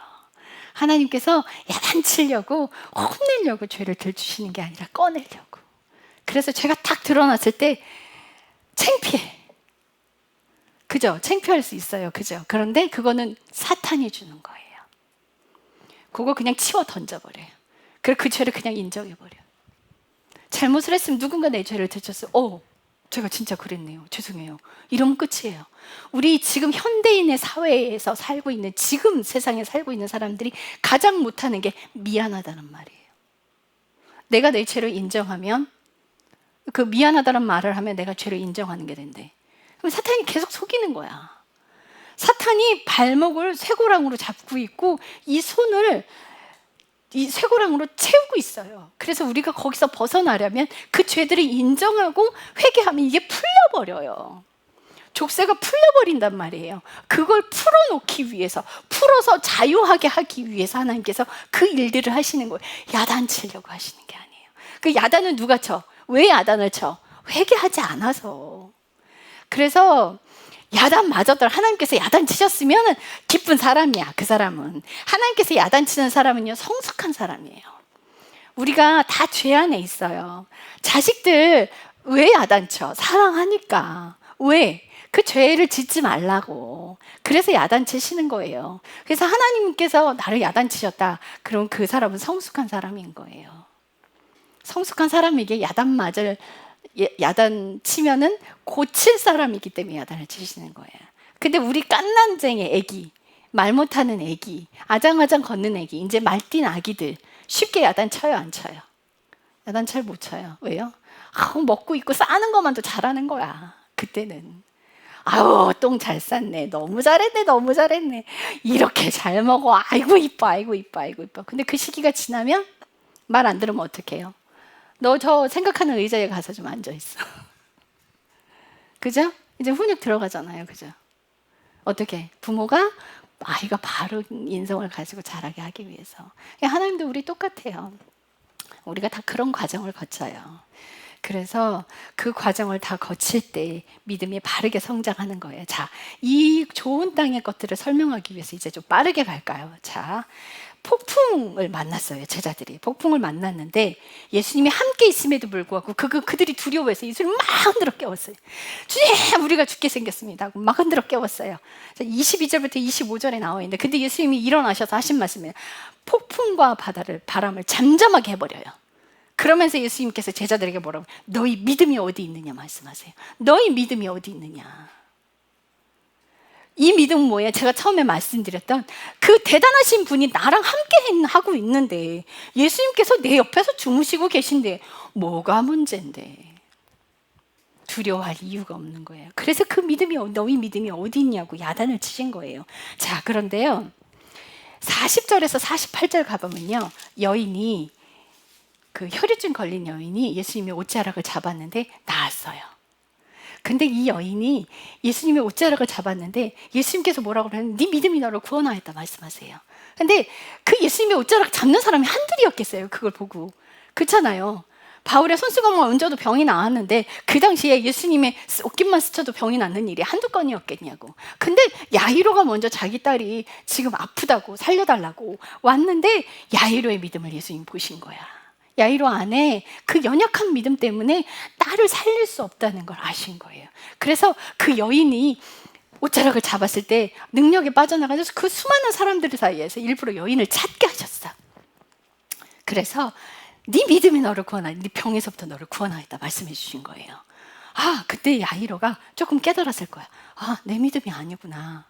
하나님께서 야단치려고 혼내려고 죄를 들추시는 게 아니라 꺼내려고. 그래서 죄가 탁 드러났을 때 창피해. 그죠? 창피할 수 있어요. 그죠? 그런데 그거는 사탄이 주는 거예요. 그거 그냥 치워 던져버려요. 그래 그 죄를 그냥 인정해버려. 잘못을 했으면 누군가 내 죄를 들쳤어. 제가 진짜 그랬네요. 죄송해요. 이러면 끝이에요. 우리 지금 현대인의 사회에서 살고 있는, 지금 세상에 살고 있는 사람들이 가장 못하는 게 미안하다는 말이에요. 내가 내 죄를 인정하면, 그 미안하다는 말을 하면 내가 죄를 인정하는 게 된대. 그럼 사탄이 계속 속이는 거야. 사탄이 발목을 쇠고랑으로 잡고 있고 이 손을 이 쇠고랑으로 채우고 있어요. 그래서 우리가 거기서 벗어나려면 그 죄들을 인정하고 회개하면 이게 풀려버려요. 족쇄가 풀려버린단 말이에요. 그걸 풀어놓기 위해서, 풀어서 자유하게 하기 위해서 하나님께서 그 일들을 하시는 거예요. 야단치려고 하시는 게 아니에요. 그 야단은 누가 쳐? 왜 야단을 쳐? 회개하지 않아서. 그래서 야단 맞았더라. 하나님께서 야단 치셨으면 기쁜 사람이야. 그 사람은. 하나님께서 야단 치는 사람은요, 성숙한 사람이에요. 우리가 다 죄 안에 있어요. 자식들 왜 야단 쳐? 사랑하니까. 왜? 그 죄를 짓지 말라고. 그래서 야단 치시는 거예요. 그래서 하나님께서 나를 야단 치셨다. 그럼 그 사람은 성숙한 사람인 거예요. 성숙한 사람에게 야단 치면은 고칠 사람이기 때문에 야단을 치시는 거예요. 근데 우리 깐난쟁이 애기, 말 못하는 애기, 아장아장 걷는 애기, 이제 말띤 아기들 쉽게 야단 쳐요, 안 쳐요? 야단 잘 못 쳐요. 왜요? 먹고 있고 싸는 것만도 잘하는 거야. 그때는 똥 잘 쌌네, 너무 잘했네, 너무 잘했네, 이렇게 잘 먹어, 아이고 이뻐, 아이고 이뻐, 아이고 이뻐. 근데 그 시기가 지나면 말 안 들으면 어떡해요? 너 저 생각하는 의자에 가서 좀 앉아있어. 그죠? 이제 훈육 들어가잖아요. 그죠? 어떻게? 부모가 아이가 바른 인성을 가지고 자라게 하기 위해서. 하나님도 우리 똑같아요. 우리가 다 그런 과정을 거쳐요. 그래서 그 과정을 다 거칠 때 믿음이 바르게 성장하는 거예요. 자, 이 좋은 땅의 것들을 설명하기 위해서 이제 좀 빠르게 갈까요? 자, 폭풍을 만났어요. 제자들이 폭풍을 만났는데 예수님이 함께 있음에도 불구하고 그들이 두려워해서 예수님을 막 흔들어 깨웠어요. 주님, 우리가 죽게 생겼습니다 하고 막 흔들어 깨웠어요. 22절부터 25절에 나와 있는데, 근데 예수님이 일어나셔서 하신 말씀이에요. 폭풍과 바람을 잠잠하게 해버려요. 그러면서 예수님께서 제자들에게 뭐라고? 너희 믿음이 어디 있느냐 말씀하세요. 너희 믿음이 어디 있느냐. 이 믿음은 뭐예요? 제가 처음에 말씀드렸던 그 대단하신 분이 나랑 함께 하고 있는데, 예수님께서 내 옆에서 주무시고 계신데 뭐가 문제인데 두려워할 이유가 없는 거예요. 그래서 그 믿음이, 너희 믿음이 어디 있냐고 야단을 치신 거예요. 자, 그런데요, 40절에서 48절 가보면요, 여인이, 그 혈유증 걸린 여인이 예수님의 옷자락을 잡았는데 나았어요. 근데 이 여인이 예수님의 옷자락을 잡았는데 예수님께서 뭐라고 그러냐면 네 믿음이 너를 구원하였다 말씀하세요. 근데 그 예수님의 옷자락 잡는 사람이 한둘이었겠어요. 그걸 보고. 그렇잖아요. 바울의 손수건만 얹어도 병이 나았는데 그 당시에 예수님의 옷깃만 스쳐도 병이 낫는 일이 한두 건이었겠냐고. 근데 야이로가 먼저 자기 딸이 지금 아프다고 살려달라고 왔는데 야이로의 믿음을 예수님 보신 거야. 야이로 안에 그 연약한 믿음 때문에 딸을 살릴 수 없다는 걸 아신 거예요. 그래서 그 여인이 옷자락을 잡았을 때 능력이 빠져나가서 그 수많은 사람들 사이에서 일부러 여인을 찾게 하셨어. 그래서 네 믿음이 너를 구원하니, 네 병에서부터 너를 구원하였다 말씀해 주신 거예요. 그때 야이로가 조금 깨달았을 거야. 내 믿음이 아니구나.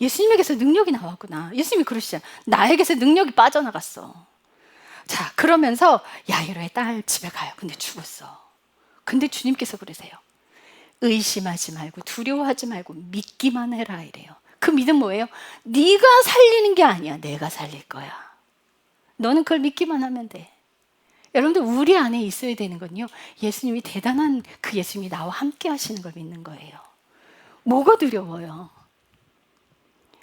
예수님에게서 능력이 나왔구나. 예수님이 그러시잖아. 나에게서 능력이 빠져나갔어. 자, 그러면서 야이로의 딸 집에 가요. 근데 죽었어. 근데 주님께서 그러세요. 의심하지 말고 두려워하지 말고 믿기만 해라 이래요. 그 믿음 뭐예요? 네가 살리는 게 아니야. 내가 살릴 거야. 너는 그걸 믿기만 하면 돼. 여러분들, 우리 안에 있어야 되는 건요, 예수님이 대단한 그 예수님이 나와 함께 하시는 걸 믿는 거예요. 뭐가 두려워요?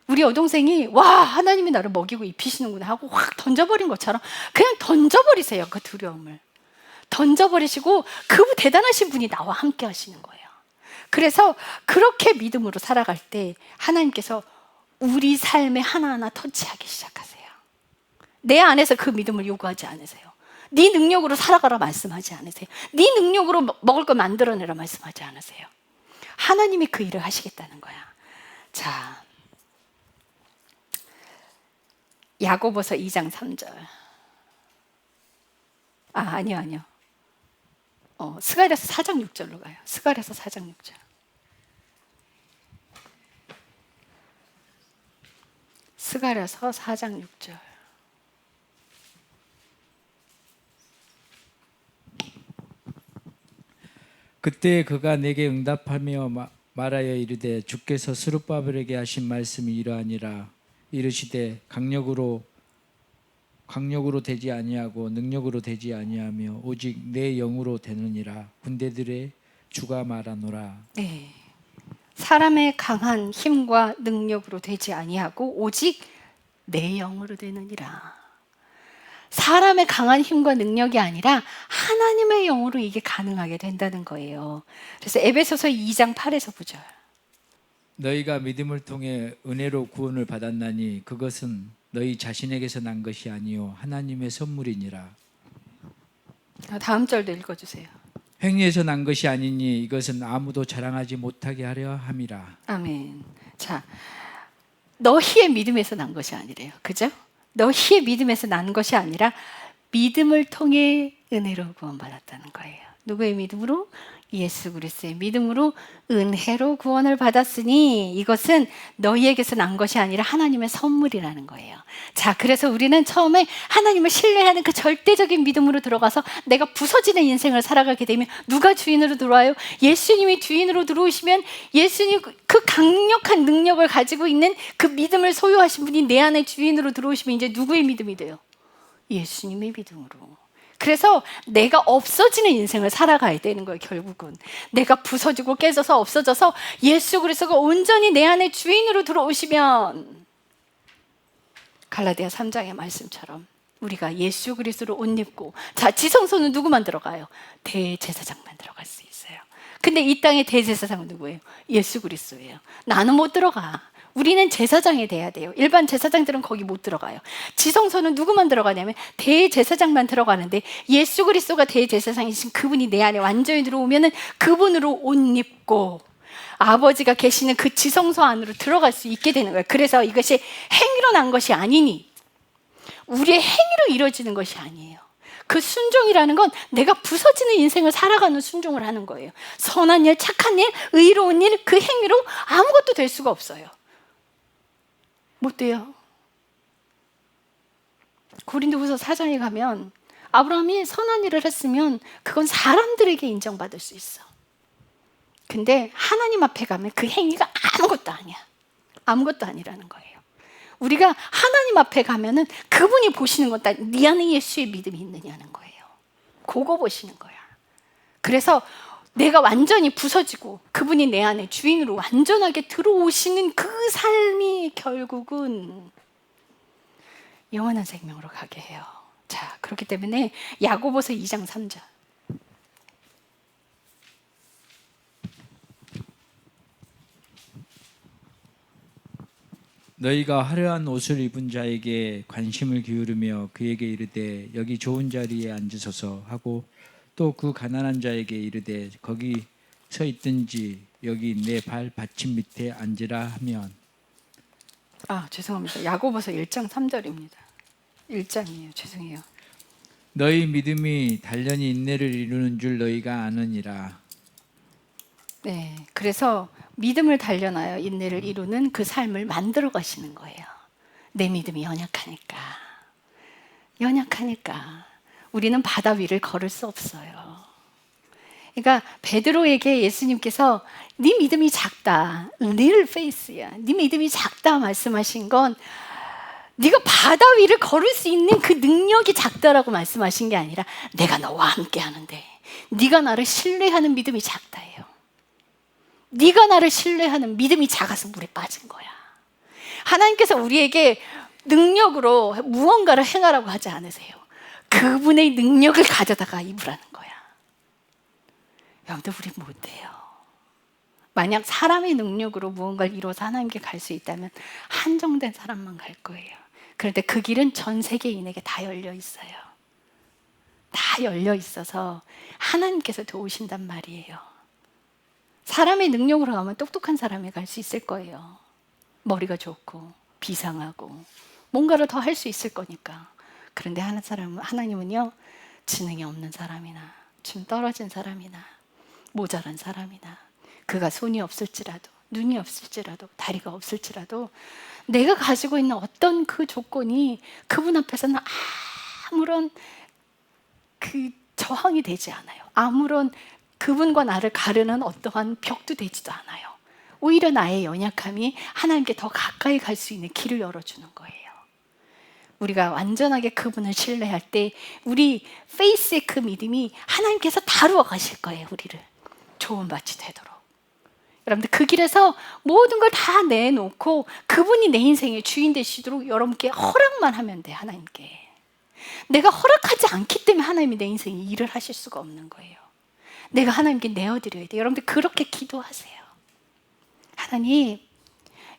우리 여동생이 하나님이 나를 먹이고 입히시는구나 하고 확 던져버린 것처럼 그냥 던져버리세요. 그 두려움을 던져버리시고 그 대단하신 분이 나와 함께 하시는 거예요. 그래서 그렇게 믿음으로 살아갈 때 하나님께서 우리 삶에 하나하나 터치하기 시작하세요. 내 안에서 그 믿음을 요구하지 않으세요. 네 능력으로 살아가라 말씀하지 않으세요. 네 능력으로 먹을 거 만들어내라 말씀하지 않으세요. 하나님이 그 일을 하시겠다는 거야. 자, 야고보서 2장 3절. 아니요. 스가랴서 4장 6절로 가요. 스가랴서 4장 6절. 스가랴서 4장 6절. 그때 그가 내게 응답하며 말하여 이르되 주께서 스룹바벨에게 하신 말씀이 이러하니라. 이르시되 강력으로 되지 아니하고 능력으로 되지 아니하며 오직 내 영으로 되느니라. 군대들의 주가 말하노라. 네. 사람의 강한 힘과 능력으로 되지 아니하고 오직 내 영으로 되느니라. 사람의 강한 힘과 능력이 아니라 하나님의 영으로 이게 가능하게 된다는 거예요. 그래서 에베소서 2장 8에서 9절. 너희가 믿음을 통해 은혜로 구원을 받았나니 그것은 너희 자신에게서 난 것이 아니요 하나님의 선물이니라. 다음 절도 읽어주세요. 행위에서 난 것이 아니니 이것은 아무도 자랑하지 못하게 하려 함이라. 아멘. 자, 너희의 믿음에서 난 것이 아니래요. 그죠? 너희의 믿음에서 난 것이 아니라 믿음을 통해 은혜로 구원받았다는 거예요. 누구의 믿음으로? 예수 그리스도의 믿음으로 은혜로 구원을 받았으니 이것은 너희에게서 난 것이 아니라 하나님의 선물이라는 거예요. 자, 그래서 우리는 처음에 하나님을 신뢰하는 그 절대적인 믿음으로 들어가서 내가 부서지는 인생을 살아가게 되면 누가 주인으로 들어와요? 예수님이 주인으로 들어오시면 예수님 그 강력한 능력을 가지고 있는 그 믿음을 소유하신 분이 내 안에 주인으로 들어오시면 이제 누구의 믿음이 돼요? 예수님의 믿음으로. 그래서 내가 없어지는 인생을 살아가야 되는 거예요. 결국은 내가 부서지고 깨져서 없어져서 예수 그리스도가 온전히 내 안에 주인으로 들어오시면 갈라디아 3장의 말씀처럼 우리가 예수 그리스도로 옷 입고, 자, 지성소는 누구만 들어가요? 대제사장만 들어갈 수 있어요. 근데 이 땅의 대제사장은 누구예요? 예수 그리스도예요. 나는 못 들어가. 우리는 제사장이 돼야 돼요. 일반 제사장들은 거기 못 들어가요. 지성소는 누구만 들어가냐면 대제사장만 들어가는데 예수 그리스도가 대제사장이신 그분이 내 안에 완전히 들어오면은 그분으로 옷 입고 아버지가 계시는 그 지성소 안으로 들어갈 수 있게 되는 거예요. 그래서 이것이 행위로 난 것이 아니니, 우리의 행위로 이루어지는 것이 아니에요. 그 순종이라는 건 내가 부서지는 인생을 살아가는 순종을 하는 거예요. 선한 일, 착한 일, 의로운 일, 그 행위로 아무것도 될 수가 없어요. 못 돼요. 고린도후서 4장에 가면 아브라함이 선한 일을 했으면 그건 사람들에게 인정받을 수 있어. 근데 하나님 앞에 가면 그 행위가 아무것도 아니야. 아무것도 아니라는 거예요. 우리가 하나님 앞에 가면은 그분이 보시는 건 다 네 안에 예수의 믿음이 있느냐는 거예요. 그거 보시는 거야. 그래서 내가 완전히 부서지고 그분이 내 안에 주인으로 완전하게 들어오시는 그 삶이 결국은 영원한 생명으로 가게 해요. 자, 그렇기 때문에 야고보서 2장 3절. 너희가 화려한 옷을 입은 자에게 관심을 기울이며 그에게 이르되 여기 좋은 자리에 앉으소서 하고 또 그 가난한 자에게 이르되 거기 서 있든지 여기 내 발 받침 밑에 앉으라 하면. 죄송합니다. 야고보서 1장 3절입니다. 1장이에요. 죄송해요. 너희 믿음이 단련히 인내를 이루는 줄 너희가 아느니라. 네, 그래서 믿음을 단련하여 인내를 이루는 그 삶을 만들어 가시는 거예요. 내 믿음이 연약하니까 우리는 바다 위를 걸을 수 없어요. 그러니까 베드로에게 예수님께서 네 믿음이 작다, little faith야, 네 믿음이 작다 말씀하신 건 네가 바다 위를 걸을 수 있는 그 능력이 작다라고 말씀하신 게 아니라 내가 너와 함께 하는데 네가 나를 신뢰하는 믿음이 작다예요. 네가 나를 신뢰하는 믿음이 작아서 물에 빠진 거야. 하나님께서 우리에게 능력으로 무언가를 행하라고 하지 않으세요. 그분의 능력을 가져다가 입으라는 거야. 여러분들, 우리 못해요. 만약 사람의 능력으로 무언가를 이루어서 하나님께 갈 수 있다면 한정된 사람만 갈 거예요. 그런데 그 길은 전 세계인에게 다 열려 있어요. 다 열려 있어서 하나님께서 도우신단 말이에요. 사람의 능력으로 가면 똑똑한 사람이 갈 수 있을 거예요. 머리가 좋고 비상하고 뭔가를 더 할 수 있을 거니까. 그런데 하나님은요, 지능이 없는 사람이나 좀 떨어진 사람이나 모자란 사람이나 그가 손이 없을지라도 눈이 없을지라도 다리가 없을지라도 내가 가지고 있는 어떤 그 조건이 그분 앞에서는 아무런 그 저항이 되지 않아요. 아무런 그분과 나를 가르는 어떠한 벽도 되지도 않아요. 오히려 나의 연약함이 하나님께 더 가까이 갈 수 있는 길을 열어주는 거예요. 우리가 완전하게 그분을 신뢰할 때 우리 페이스의 그 믿음이 하나님께서 다루어 가실 거예요. 우리를 좋은 밭이 되도록. 여러분들 그 길에서 모든 걸 다 내놓고 그분이 내 인생의 주인 되시도록 여러분께 허락만 하면 돼. 하나님께. 내가 허락하지 않기 때문에 하나님이 내 인생에 일을 하실 수가 없는 거예요. 내가 하나님께 내어드려야 돼요. 여러분들 그렇게 기도하세요. 하나님,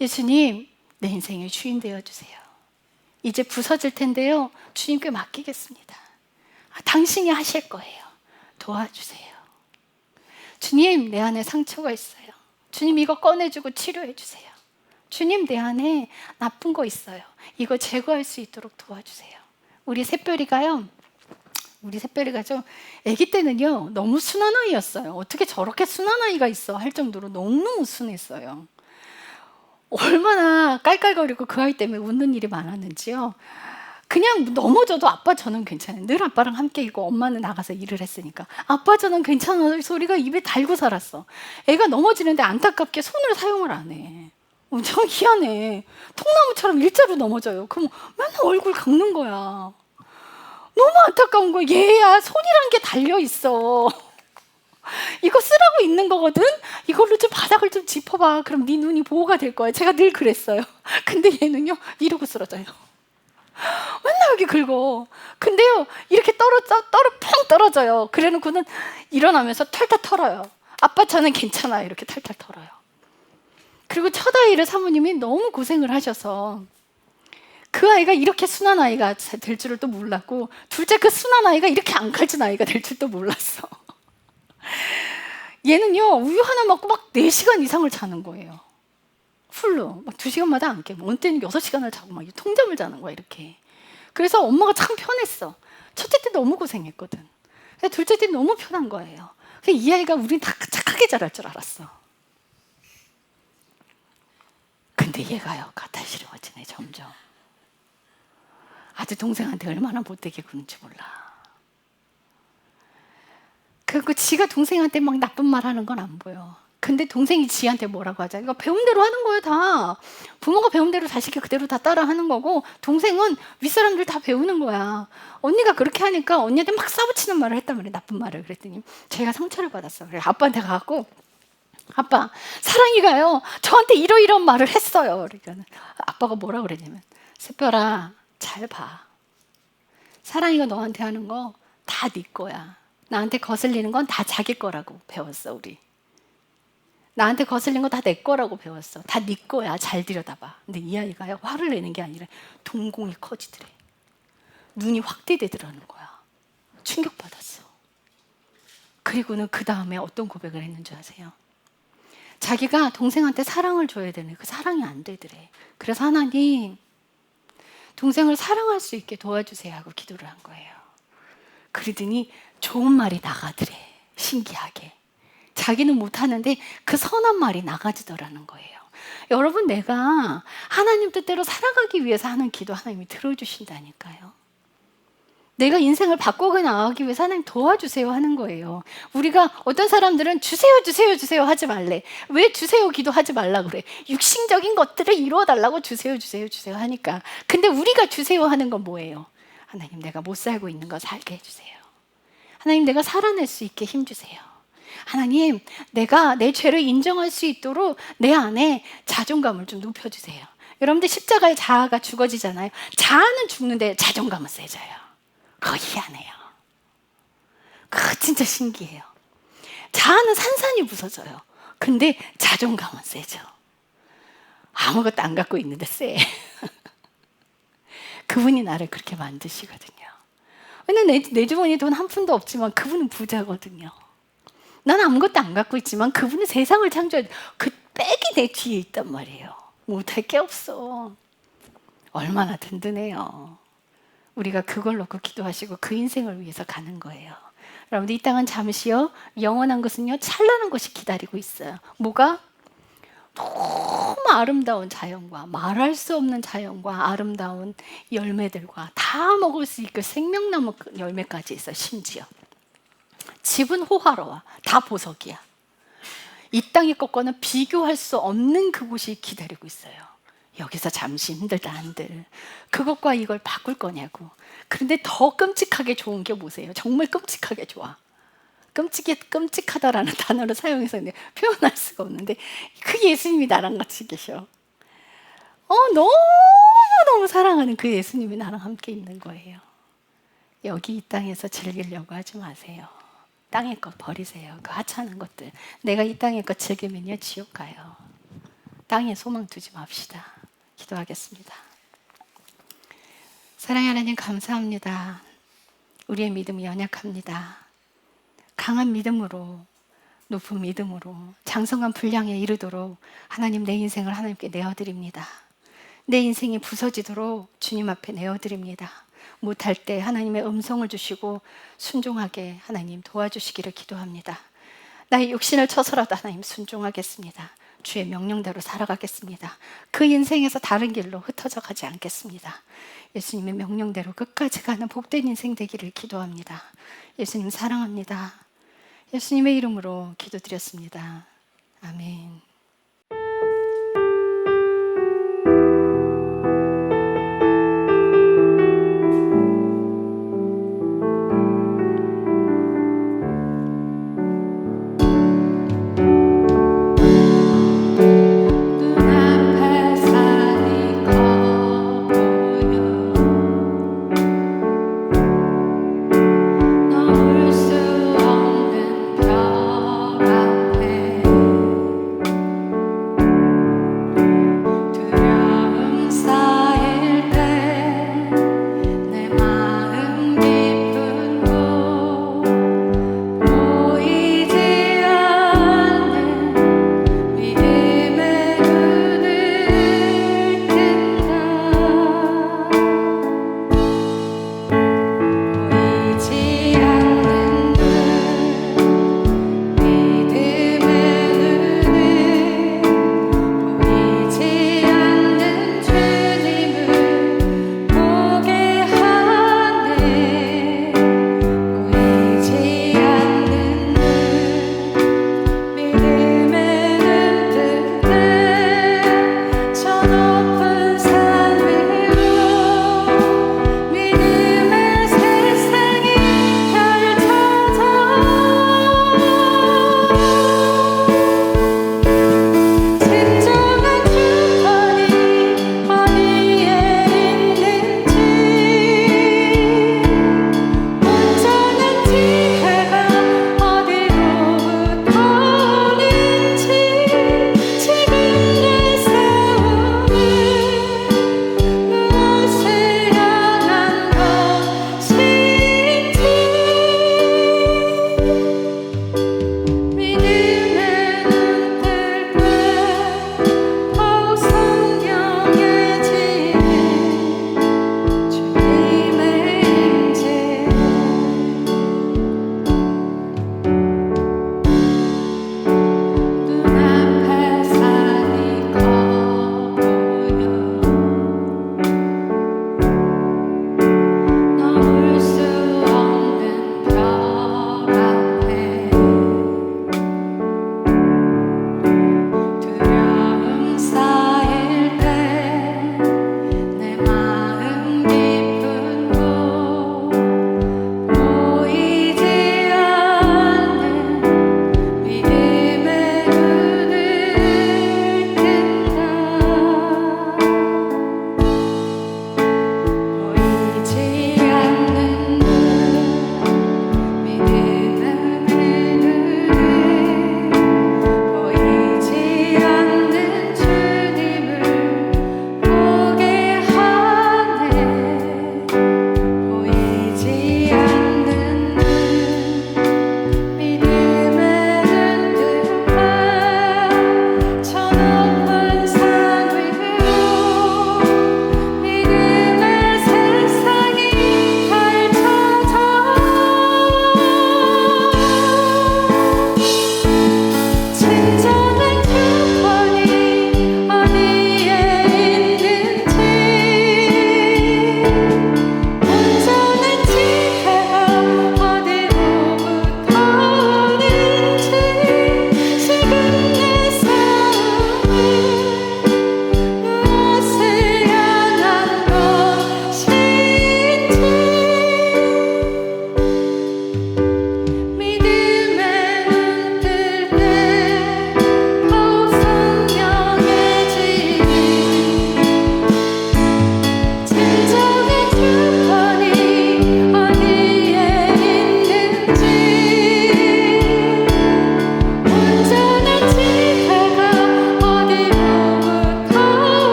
예수님, 내 인생의 주인 되어주세요. 이제 부서질 텐데요. 주님께 맡기겠습니다. 당신이 하실 거예요. 도와주세요. 주님, 내 안에 상처가 있어요. 주님, 이거 꺼내주고 치료해 주세요. 주님, 내 안에 나쁜 거 있어요. 이거 제거할 수 있도록 도와주세요. 우리 샛별이가 좀 아기 때는요 너무 순한 아이였어요. 어떻게 저렇게 순한 아이가 있어 할 정도로 너무너무 순했어요. 얼마나 깔깔거리고 그 아이 때문에 웃는 일이 많았는지요. 그냥 넘어져도 아빠 저는 괜찮아요. 늘 아빠랑 함께 있고 엄마는 나가서 일을 했으니까 아빠 저는 괜찮아 소리가 입에 달고 살았어. 애가 넘어지는데 안타깝게 손을 사용을 안 해. 엄청 희한해. 통나무처럼 일자로 넘어져요. 그럼 맨날 얼굴 긁는 거야. 너무 안타까운 거야. 얘야 손이란 게 달려있어. 이거 쓰라고 있는 거거든. 이걸로 좀 바닥을 좀 짚어봐. 그럼 네 눈이 보호가 될 거야. 제가 늘 그랬어요. 근데 얘는요 이러고 쓰러져요. 맨날 여기 긁어. 근데요 이렇게 펑 떨어져요. 그래놓고는 일어나면서 털털 털어요. 아빠 저는 괜찮아 이렇게 털털 털어요. 그리고 첫 아이를 사모님이 너무 고생을 하셔서 그 아이가 이렇게 순한 아이가 될 줄을 또 몰랐고 둘째 그 순한 아이가 이렇게 안 갈진 아이가 될 줄도 몰랐어. 얘는요 우유 하나 먹고 막 4시간 이상을 자는 거예요. 풀로 막 2시간마다 안 깨고 어느 때는 6시간을 자고 막 통잠을 자는 거야 이렇게. 그래서 엄마가 참 편했어. 첫째 때 너무 고생했거든. 둘째 때 너무 편한 거예요. 이 아이가 우린 다 착하게 자랄 줄 알았어. 근데 얘가요 까탈스러워지네 점점. 아주 동생한테 얼마나 못되게 구는지 몰라. 그리고 지가 동생한테 막 나쁜 말 하는 건 안 보여. 근데 동생이 지한테 뭐라고 하자. 이거 배운 대로 하는 거예요 다. 부모가 배운 대로 자식이 그대로 다 따라 하는 거고 동생은 윗사람들 다 배우는 거야. 언니가 그렇게 하니까 언니한테 막 싸우치는 말을 했단 말이에요. 나쁜 말을. 그랬더니 제가 상처를 받았어. 그래서 아빠한테 가갖고 아빠 사랑이가요 저한테 이러이러한 말을 했어요. 그러니까 아빠가 뭐라 그랬냐면 샛별아 잘 봐. 사랑이가 너한테 하는 거 다 네 거야. 나한테 거슬리는 건 다 자기 거라고 배웠어 우리. 나한테 거슬린 거 다 내 거라고 배웠어. 다 네 거야. 잘 들여다봐. 근데 이 아이가요 화를 내는 게 아니라 동공이 커지더래. 눈이 확대되더라는 거야. 충격받았어. 그리고는 그 다음에 어떤 고백을 했는지 아세요? 자기가 동생한테 사랑을 줘야 되는데 그 사랑이 안 되더래. 그래서 하나님 동생을 사랑할 수 있게 도와주세요 하고 기도를 한 거예요. 그러더니 좋은 말이 나가더래. 신기하게. 자기는 못하는데 그 선한 말이 나가지더라는 거예요. 여러분 내가 하나님 뜻대로 살아가기 위해서 하는 기도 하나님이 들어주신다니까요. 내가 인생을 바꾸고 나가기 위해서 하나님 도와주세요 하는 거예요. 우리가 어떤 사람들은 주세요 주세요 주세요 하지 말래. 왜 주세요 기도하지 말라 그래. 육신적인 것들을 이루어달라고 주세요 주세요 주세요 하니까. 근데 우리가 주세요 하는 건 뭐예요? 하나님 내가 못 살고 있는 거 살게 해주세요. 하나님 내가 살아낼 수 있게 힘주세요. 하나님 내가 내 죄를 인정할 수 있도록 내 안에 자존감을 좀 높여주세요. 여러분들 십자가에 자아가 죽어지잖아요. 자아는 죽는데 자존감은 세져요. 그거 희한해요. 그거 진짜 신기해요. 자아는 산산이 부서져요. 근데 자존감은 세죠. 아무것도 안 갖고 있는데 세. 그분이 나를 그렇게 만드시거든요. 왜냐면 내 주머니에 돈 한 푼도 없지만 그분은 부자거든요. 난 아무것도 안 갖고 있지만 그분은 세상을 창조해. 그 백이 내 뒤에 있단 말이에요. 못할 게 없어. 얼마나 든든해요. 우리가 그걸 놓고 기도하시고 그 인생을 위해서 가는 거예요. 여러분들 이 땅은 잠시요, 영원한 것은요 찬란한 것이 기다리고 있어요. 뭐가? 너무 아름다운 자연과 말할 수 없는 자연과 아름다운 열매들과 다 먹을 수 있고 생명나무 열매까지 있어. 심지어 집은 호화로워, 다 보석이야. 이 땅의 것과는 비교할 수 없는 그곳이 기다리고 있어요. 여기서 잠시 힘들다 한들 그것과 이걸 바꿀 거냐고. 그런데 더 끔찍하게 좋은 게 뭐세요? 정말 끔찍하게 좋아. 끔찍하다라는 단어를 사용해서 표현할 수가 없는데 그 예수님이 나랑 같이 계셔. 너무너무 사랑하는 그 예수님이 나랑 함께 있는 거예요. 여기 이 땅에서 즐기려고 하지 마세요. 땅의 것 버리세요. 그 하찮은 것들. 내가 이 땅의 것 즐기면요 지옥 가요. 땅에 소망 두지 맙시다. 기도하겠습니다. 사랑하는 하나님 감사합니다. 우리의 믿음이 연약합니다. 강한 믿음으로, 높은 믿음으로 장성한 분량에 이르도록 하나님 내 인생을 하나님께 내어드립니다. 내 인생이 부서지도록 주님 앞에 내어드립니다. 못할 때 하나님의 음성을 주시고 순종하게 하나님 도와주시기를 기도합니다. 나의 육신을 쳐서라도 하나님 순종하겠습니다. 주의 명령대로 살아가겠습니다. 그 인생에서 다른 길로 흩어져 가지 않겠습니다. 예수님의 명령대로 끝까지 가는 복된 인생 되기를 기도합니다. 예수님 사랑합니다. 예수님의 이름으로 기도드렸습니다. 아멘.